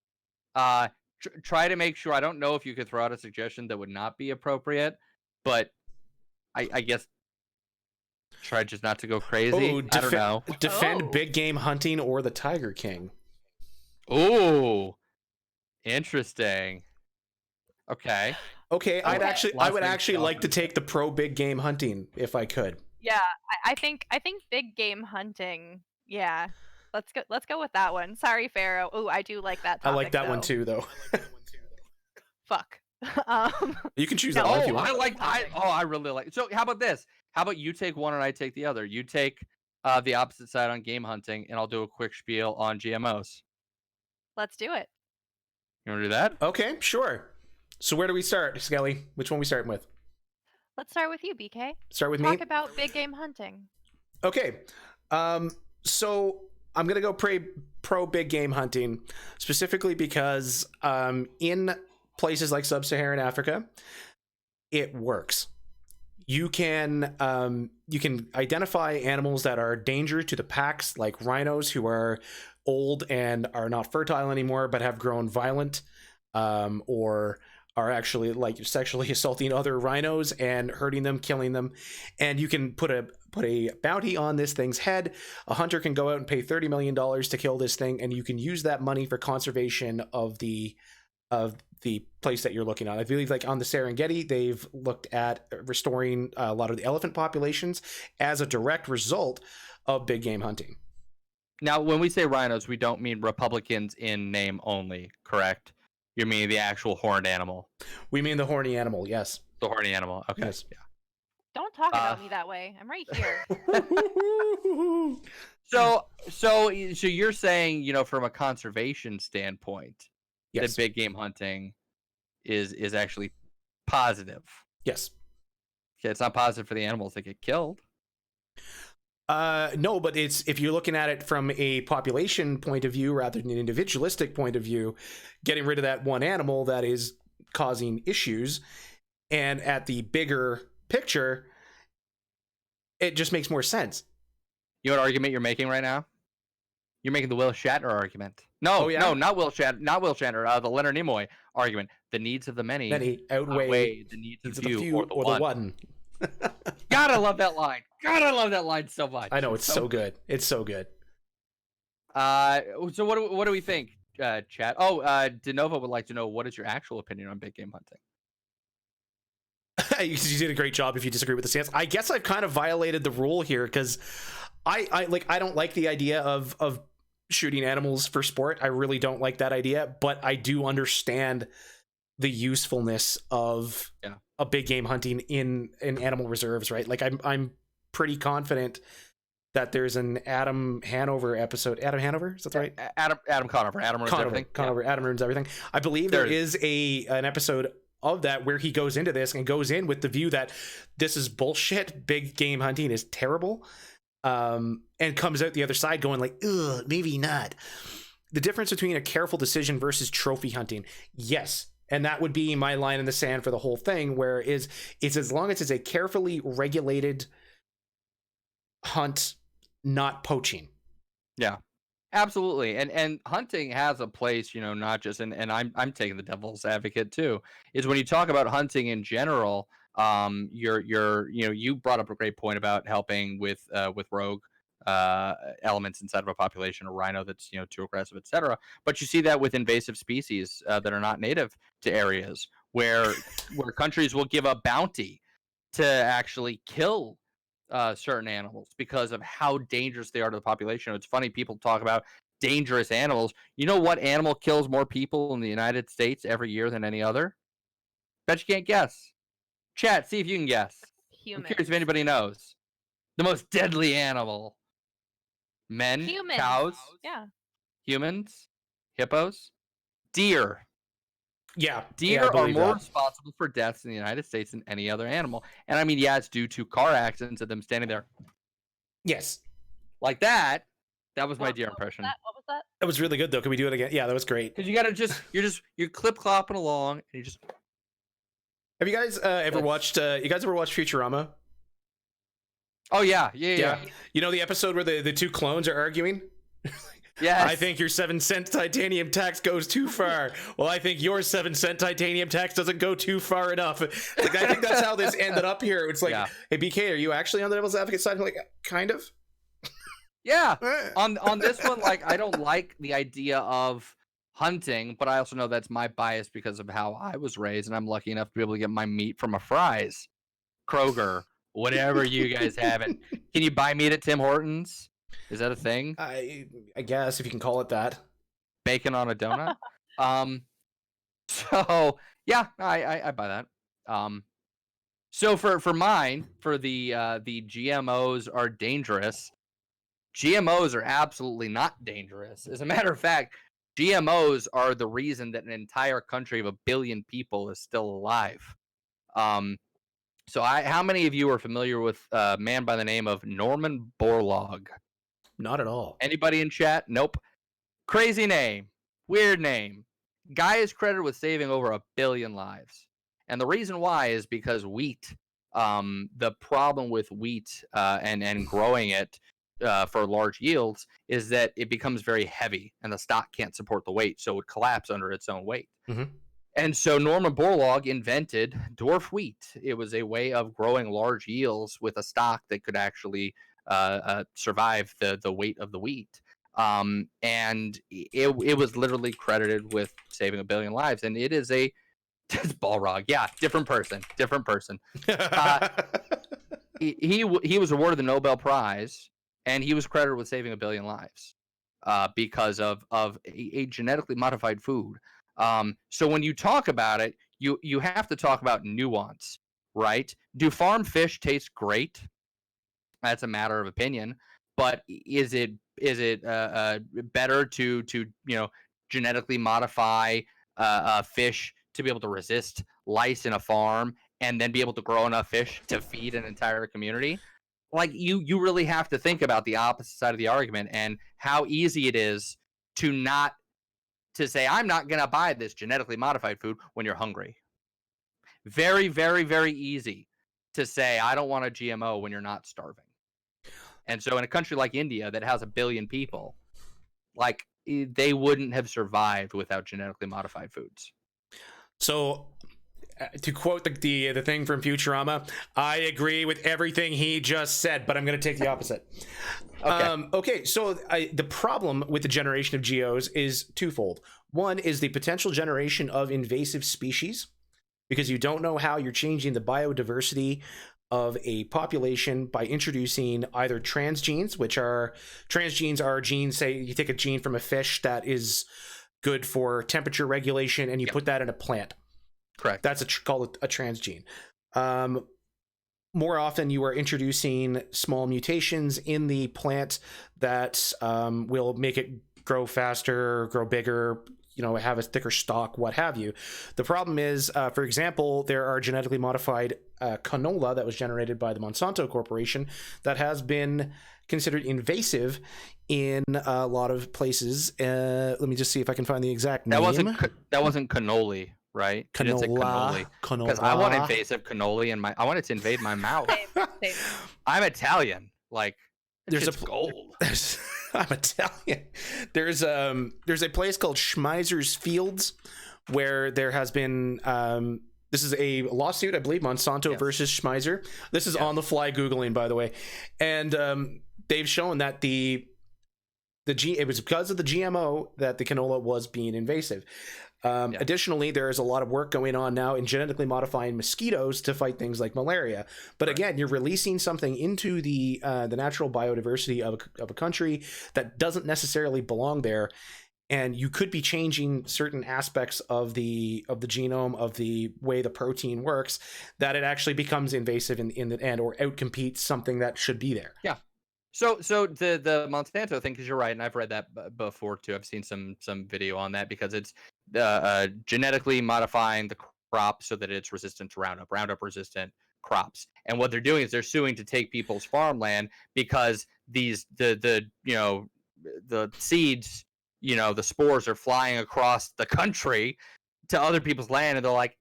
Try to make sure. I don't know if you could throw out a suggestion that would not be appropriate, but I guess try just not to go crazy. I don't know. Defend big game hunting or the Tiger King. Oh, interesting. Okay. I would actually like to take the pro big game hunting if I could. Yeah, I think big game hunting. Yeah. Let's go with that one. Sorry, Pharaoh. Oh, I do like that topic, I like that one too, though. Fuck. You can choose that one if you want. I really like it. So how about this? How about you take one and I take the other? You take the opposite side on game hunting, and I'll do a quick spiel on GMOs. Let's do it. You want to do that? Okay, sure. So where do we start, Skelly? Which one we starting with? Let's start with you, BK. Start with me? Talk about big game hunting. Okay. So I'm going to go pro big game hunting, specifically because in places like sub-Saharan Africa, it works. You can identify animals that are dangerous to the packs, like rhinos who are old and are not fertile anymore, but have grown violent, or are actually like sexually assaulting other rhinos and hurting them, killing them. And you can put a bounty on this thing's head. A hunter can go out and pay $30 million to kill this thing, and you can use that money for conservation of the place that you're looking on. I believe like on the Serengeti, they've looked at restoring a lot of the elephant populations as a direct result of big game hunting. Now, when we say rhinos, we don't mean Republicans in name only, correct? You mean the actual horned animal? We mean the horny animal, yes. The horny animal, okay. Yes. Yeah. Don't talk about me that way. I'm right here. So you're saying, you know, from a conservation standpoint, Yes. that big game hunting is actually positive. Yes. Okay, it's not positive for the animals that get killed. No, but it's, if you're looking at it from a population point of view rather than an individualistic point of view, getting rid of that one animal that is causing issues, and at the bigger picture, it just makes more sense. You know what argument you're making right now? You're making the Will Shatner argument. No, no, not Will Shatner. The Leonard Nimoy argument. The needs of the many outweigh the needs of the few or the one. God, I love that line. God, I love that line so much. I know, it's so good. It's so good. So what do we think, chat? Oh, DeNova would like to know, what is your actual opinion on big game hunting? You did a great job if you disagree with the stance. I guess I've kind of violated the rule here because I don't like the idea of shooting animals for sport. I really don't like that idea, but I do understand the usefulness of a big game hunting in animal reserves, right? Like I'm pretty confident that there's an Adam Hanover episode. Adam Hanover, is that right? Adam Conover. Adam ruins everything. Conover. Adam ruins everything. I believe there is an episode of that where he goes into this and goes in with the view that this is bullshit. Big game hunting is terrible. And comes out the other side going like, ugh, maybe not. The difference between a careful decision versus trophy hunting. Yes. And that would be my line in the sand for the whole thing, where it's as long as it's a carefully regulated hunt, not poaching. Yeah, absolutely. And hunting has a place, you know, not just, and I'm taking the devil's advocate too, is when you talk about hunting in general, you brought up a great point about helping with rogue elements inside of a population, a rhino that's, you know, too aggressive, etc. But you see that with invasive species that are not native to areas where countries will give a bounty to actually kill certain animals because of how dangerous they are to the population. It's funny, people talk about dangerous animals. You know what animal kills more people in the United States every year than any other? Bet you can't guess. Chat, see if you can guess. Humans. I'm curious if anybody knows. The most deadly animal. Men, Humans. cows, Yeah. humans, hippos, deer. Yeah. Deer are more responsible for deaths in the United States than any other animal. And I mean, yeah, it's due to car accidents of them standing there. Yes. Like that. That was my deer impression. What was that? That was really good though. Can we do it again? Yeah, that was great. Because you gotta you're clip clopping along and you just. Have you guys ever watched Futurama? Oh yeah. You know the episode where the two clones are arguing? Yes. I think your 7-cent titanium tax goes too far. Well, I think your 7-cent titanium tax doesn't go too far enough. Like, I think that's how this ended up here. It's like, hey, BK, are you actually on the devil's advocate side? I'm like, kind of. Yeah. on this one, like, I don't like the idea of hunting, but I also know that's my bias because of how I was raised, and I'm lucky enough to be able to get my meat from a Fry's, Kroger, whatever you guys have it. Can you buy meat at Tim Hortons? Is that a thing? I guess, if you can call it that. Bacon on a donut? So yeah, I buy that. So for mine, for the GMOs are dangerous. GMOs are absolutely not dangerous. As a matter of fact, GMOs are the reason that an entire country of 1 billion people is still alive. So how many of you are familiar with a man by the name of Norman Borlaug? Not at all. Anybody in chat? Nope. Crazy name. Weird name. Guy is credited with saving over 1 billion lives. And the reason why is because wheat, the problem with wheat and growing it for large yields is that it becomes very heavy and the stock can't support the weight, so it would collapse under its own weight. Mm-hmm. And so Norman Borlaug invented dwarf wheat. It was a way of growing large yields with a stock that could actually survive the weight of the wheat. And it was literally credited with saving 1 billion lives, and it is a it's Balrog, yeah, different person. He was awarded the Nobel Prize, and he was credited with saving 1 billion lives because of a genetically modified food. So when you talk about it, you have to talk about nuance, right? Do farm fish taste great? That's a matter of opinion. But is it better to genetically modify fish to be able to resist lice in a farm and then be able to grow enough fish to feed an entire community? Like you really have to think about the opposite side of the argument and how easy it is to not to say I'm not going to buy this genetically modified food when you're hungry. Very, very, very easy to say I don't want a GMO when you're not starving. And so in a country like India that has 1 billion people, like they wouldn't have survived without genetically modified foods. So to quote the thing from Futurama, I agree with everything he just said, but I'm going to take the opposite. Okay, so the problem with the generation of GOs is twofold. One is the potential generation of invasive species, because you don't know how you're changing the biodiversity of a population by introducing either transgenes, which are genes, say you take a gene from a fish that is good for temperature regulation and you put that in a plant. Correct. That's called a transgene. More often, you are introducing small mutations in the plant that will make it grow faster, grow bigger, have a thicker stalk, what have you. The problem is, for example, there are genetically modified canola that was generated by the Monsanto Corporation that has been considered invasive in a lot of places. Let me just see if I can find the exact name. That wasn't cannoli. Right? Canola. Because I want invasive cannoli I want it to invade my mouth. Same. I'm Italian. Like, there's gold. I'm Italian. There's a place called Schmeizer's Fields where there has been this is a lawsuit, I believe, Monsanto versus Schmeizer. This is on the fly Googling, by the way. And they've shown that it was because of the GMO that the canola was being invasive. Additionally, there is a lot of work going on now in genetically modifying mosquitoes to fight things like malaria. But again, you're releasing something into the natural biodiversity of a country that doesn't necessarily belong there, and you could be changing certain aspects of the genome, of the way the protein works, that it actually becomes invasive in the end, or outcompetes something that should be there. Yeah. So the Monsanto thing, because you're right, and I've read that before too. I've seen some video on that because it's genetically modifying the crop so that it's resistant to Roundup resistant crops. And what they're doing is they're suing to take people's farmland because the seeds, the spores are flying across the country to other people's land, and they're like,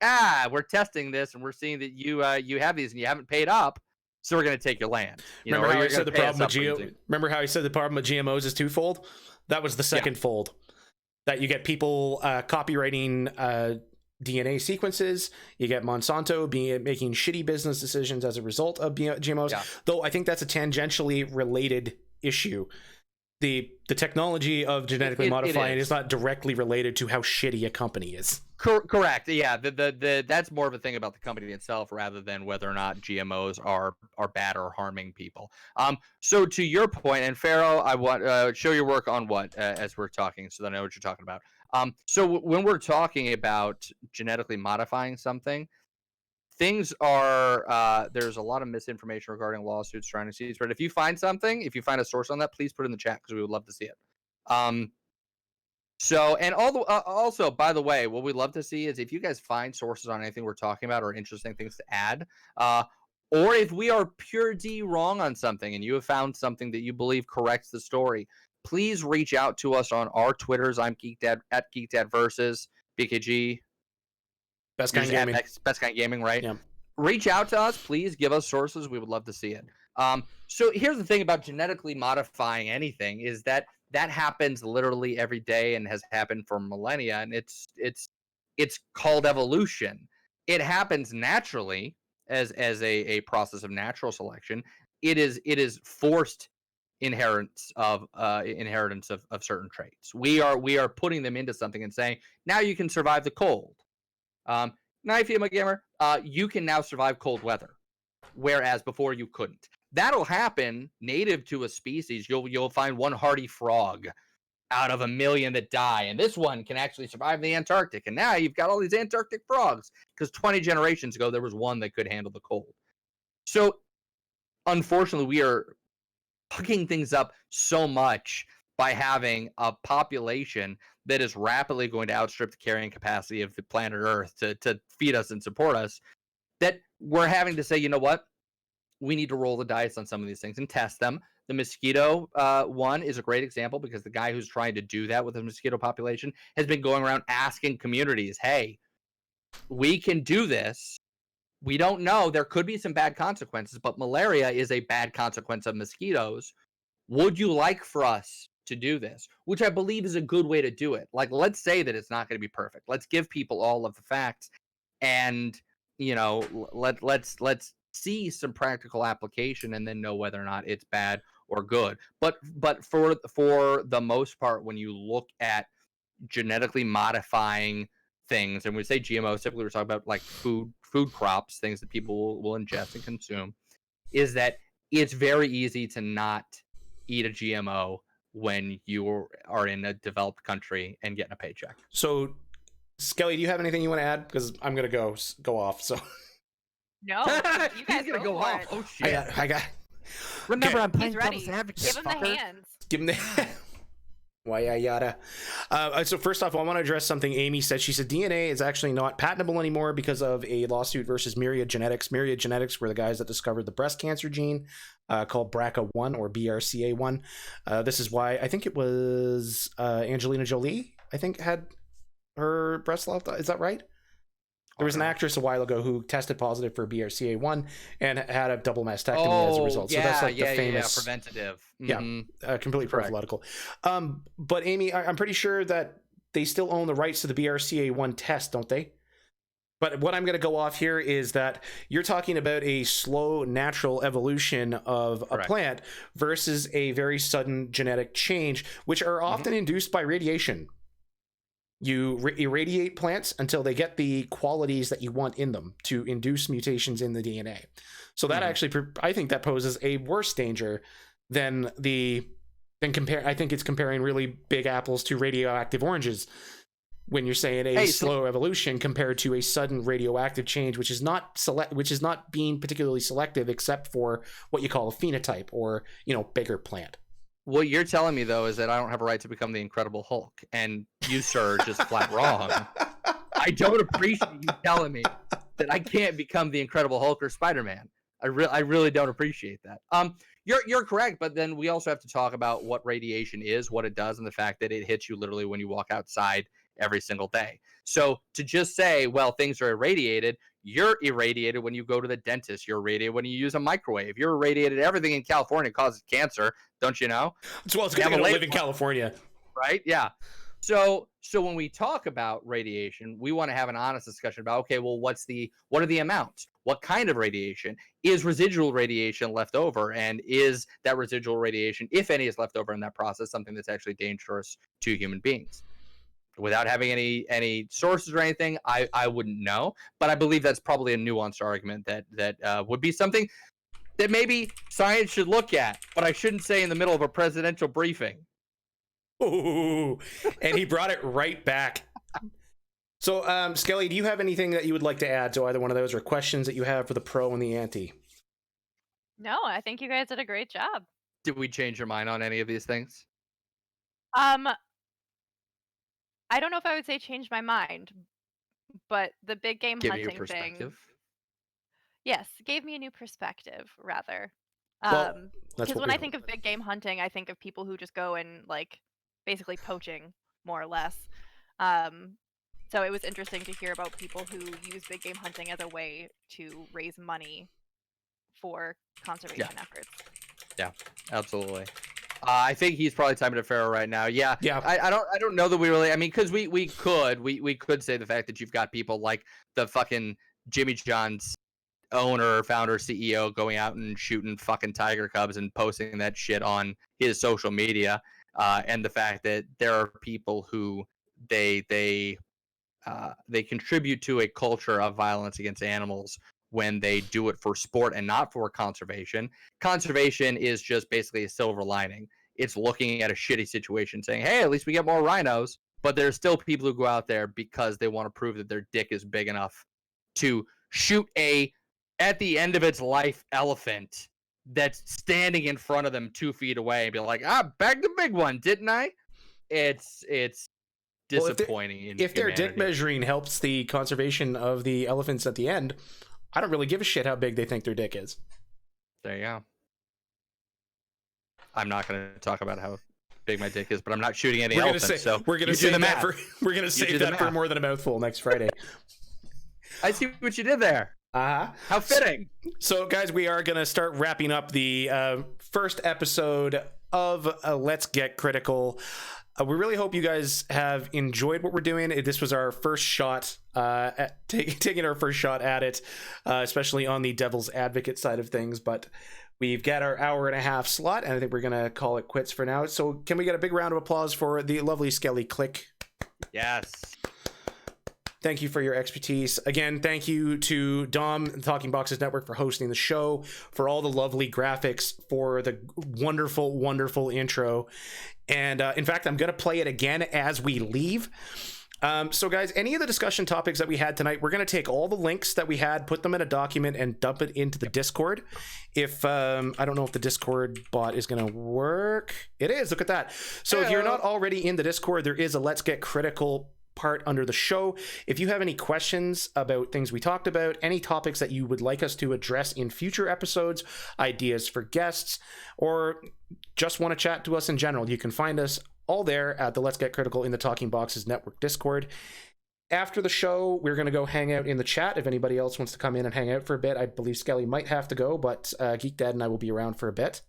we're testing this, and we're seeing that you have these and you haven't paid up. So we're going to take your land. Remember how I said the problem with GMOs is twofold? That was the second fold. That you get people copywriting DNA sequences. You get Monsanto making shitty business decisions as a result of GMOs. Yeah. Though I think that's a tangentially related issue. The technology of genetically modifying is not directly related to how shitty a company is. Correct. Yeah, that's more of a thing about the company itself rather than whether or not GMOs are bad or harming people. So to your point, and Pharaoh, I want show your work on what as we're talking, so that I know what you're talking about. So when we're talking about genetically modifying something, things are there's a lot of misinformation regarding lawsuits trying to seize. But if you find a source on that, please put it in the chat because we would love to see it. So, and also, by the way, what we'd love to see is if you guys find sources on anything we're talking about or interesting things to add, or if we are pure D wrong on something and you have found something that you believe corrects the story, please reach out to us on our Twitters. I'm GeekDad at GeekDad versus BKG. Best Kind Gaming. Best Kind Gaming, right? Yeah. Reach out to us, please. Give us sources. We would love to see it. So here's the thing about genetically modifying anything is that happens literally every day and has happened for millennia, and it's called evolution. It happens naturally as a process of natural selection. It is forced inheritance of certain traits. We are putting them into something and saying, now you can survive the cold. Now, female gamer, you can now survive cold weather, whereas before you couldn't. That'll happen native to a species. You'll find one hardy frog out of a million that die, and this one can actually survive the Antarctic. And now you've got all these Antarctic frogs because 20 generations ago there was one that could handle the cold. So, unfortunately, we are fucking things up so much by having a population that is rapidly going to outstrip the carrying capacity of the planet Earth to feed us and support us, that we're having to say, you know what? We need to roll the dice on some of these things and test them. The mosquito one is a great example because the guy who's trying to do that with the mosquito population has been going around asking communities, hey, we can do this. We don't know. There could be some bad consequences, but malaria is a bad consequence of mosquitoes. Would you like for us to do this? Which I believe is a good way to do it. Like, let's say that it's not going to be perfect. Let's give people all of the facts, and let's see some practical application, and then know whether or not it's bad or good. But for the most part, when you look at genetically modifying things, and we say GMOs, typically we're talking about like food crops, things that people will ingest and consume, is that it's very easy to not eat a GMO when you are in a developed country and getting a paycheck. So, Skelly, do you have anything you want to add? Because I'm gonna go off. So. No, you guys He's gonna go off. Oh shit! I got. Remember, Okay. I'm playing He's ready. devil's advocate. Give him fucker. the hands. Give him the. Why yada. So first off, I want to address something Amy said. She said DNA is actually not patentable anymore because of a lawsuit versus Myriad Genetics. Myriad Genetics were the guys that discovered the breast cancer gene called BRCA1 or BRCA1. This is why I think it was Angelina Jolie, I think, had her breast left. Is that right? There was an actress a while ago who tested positive for BRCA1 and had a double mastectomy as a result. Yeah, so that's like the famous preventative. Yeah, completely Correct. prophylactical. But Amy, I'm pretty sure that they still own the rights to the BRCA1 test, don't they? But what I'm going to go off here is that you're talking about a slow natural evolution of a plant versus a very sudden genetic change, which are often induced by radiation. You irradiate plants until they get the qualities that you want in them to induce mutations in the DNA. So that actually, I think that poses a worse danger than compare. I think it's comparing really big apples to radioactive oranges when you're saying a slow evolution compared to a sudden radioactive change, which is not being particularly selective except for what you call a phenotype or bigger plant. What you're telling me, though, is that I don't have a right to become the Incredible Hulk, and you, sir, are just flat wrong. I don't appreciate you telling me that I can't become the Incredible Hulk or Spider-Man. I really don't appreciate that. You're correct, but then we also have to talk about what radiation is, what it does, and the fact that it hits you literally when you walk outside every single day. So to just say, well, things are irradiated, you're irradiated when you go to the dentist. You're irradiated when you use a microwave. You're irradiated. Everything in California causes cancer, don't you know? Well, it's good to live in California, right? Yeah. So when we talk about radiation, we want to have an honest discussion about, okay, well, what are the amounts? What kind of radiation? Is residual radiation left over? And is that residual radiation, if any is left over in that process, something that's actually dangerous to human beings? Without having any sources or anything, I wouldn't know. But I believe that's probably a nuanced argument that would be something that maybe science should look at, but I shouldn't say in the middle of a presidential briefing. Ooh, and he brought it right back. So, Skelly, do you have anything that you would like to add to either one of those, or questions that you have for the pro and the anti? No, I think you guys did a great job. Did we change your mind on any of these things? I don't know if I would say change my mind, but the big game Give me your hunting thing. perspective. Yes, gave me a new perspective, rather. Well, Because when I think of big game hunting, I think of people who just go and basically poaching, more or less. So it was interesting to hear about people who use big game hunting as a way to raise money for conservation efforts. Yeah, absolutely. I think he's probably timing it fair right now. Yeah. I don't know that we really. I mean, because we could say the fact that you've got people like the fucking Jimmy John's owner, founder, CEO going out and shooting fucking tiger cubs and posting that shit on his social media, and the fact that there are people who they contribute to a culture of violence against animals when they do it for sport and not for conservation. Conservation is just basically a silver lining. It's looking at a shitty situation saying, hey, at least we get more rhinos. But there's still people who go out there because they want to prove that their dick is big enough to shoot at the end of its life, elephant that's standing in front of them 2 feet away and be like, bagged the big one, didn't I? It's disappointing. If their dick measuring helps the conservation of the elephants at the end, I don't really give a shit how big they think their dick is. There you go. I'm not going to talk about how big my dick is, but I'm not shooting any elephants. We're going to save that for more than a mouthful next Friday. I see what you did there. How fitting. So guys, we are going to start wrapping up the first episode of Let's Get Critical. We really hope you guys have enjoyed what we're doing. This was our first shot at taking our first shot at it, especially on the devil's advocate side of things. But we've got our hour-and-a-half slot, and I think we're going to call it quits for now. So can we get a big round of applause for the lovely Skelly Click? Yes. Thank you for your expertise. Again, thank you to Dom and Talking Boxes Network for hosting the show, for all the lovely graphics, for the wonderful, wonderful intro. And in fact, I'm going to play it again as we leave. So guys, any of the discussion topics that we had tonight, we're going to take all the links that we had, put them in a document, and dump it into the Discord. If I don't know if the Discord bot is going to work. It is. Look at that. So if you're not already in the Discord, there is a Let's Get Critical part under the show. If you have any questions about things we talked about, any topics that you would like us to address in future episodes, ideas for guests, or just want to chat to us in general, you can find us all there at the Let's Get Critical in the Talking Boxes Network Discord. After the show, we're going to go hang out in the chat. If anybody else wants to come in and hang out for a bit, I believe Skelly might have to go, but Geek Dad and I will be around for a bit.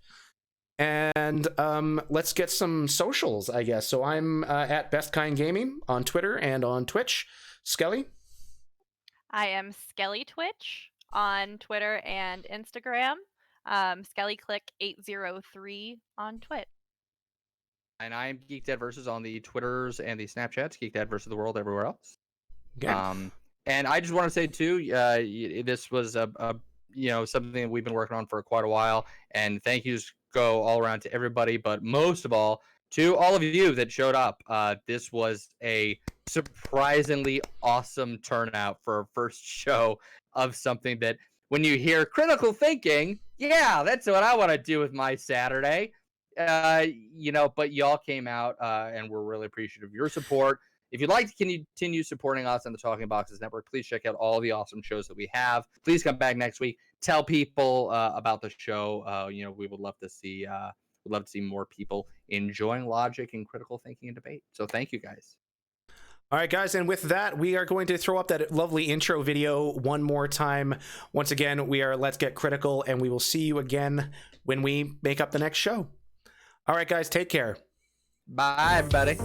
And let's get some socials, I guess. So I'm at Best Kind Gaming on Twitter and on Twitch. Skelly? I am Skelly Twitch on Twitter and Instagram. SkellyClick803 on Twitch. And I'm Geek Dad Versus on the Twitters and the Snapchats. Geek Dad Versus the World everywhere else. Okay. And I just want to say too, this was something that we've been working on for quite a while. And thank yous go all around to everybody, but most of all to all of you that showed up. This was a surprisingly awesome turnout for our first show of something that when you hear critical thinking, yeah, that's what I want to do with my Saturday. But y'all came out and we're really appreciative of your support. If you'd like to continue supporting us on the Talking Boxes Network, please check out all the awesome shows that we have. Please come back next week. Tell people about the show. We would love to see more people enjoying logic and critical thinking and debate. So thank you guys. All right, guys, and with that, we are going to throw up that lovely intro video one more time. Once again, we are Let's Get Critical, and we will see you again when we make up the next show. All right, guys, take care. Bye, everybody.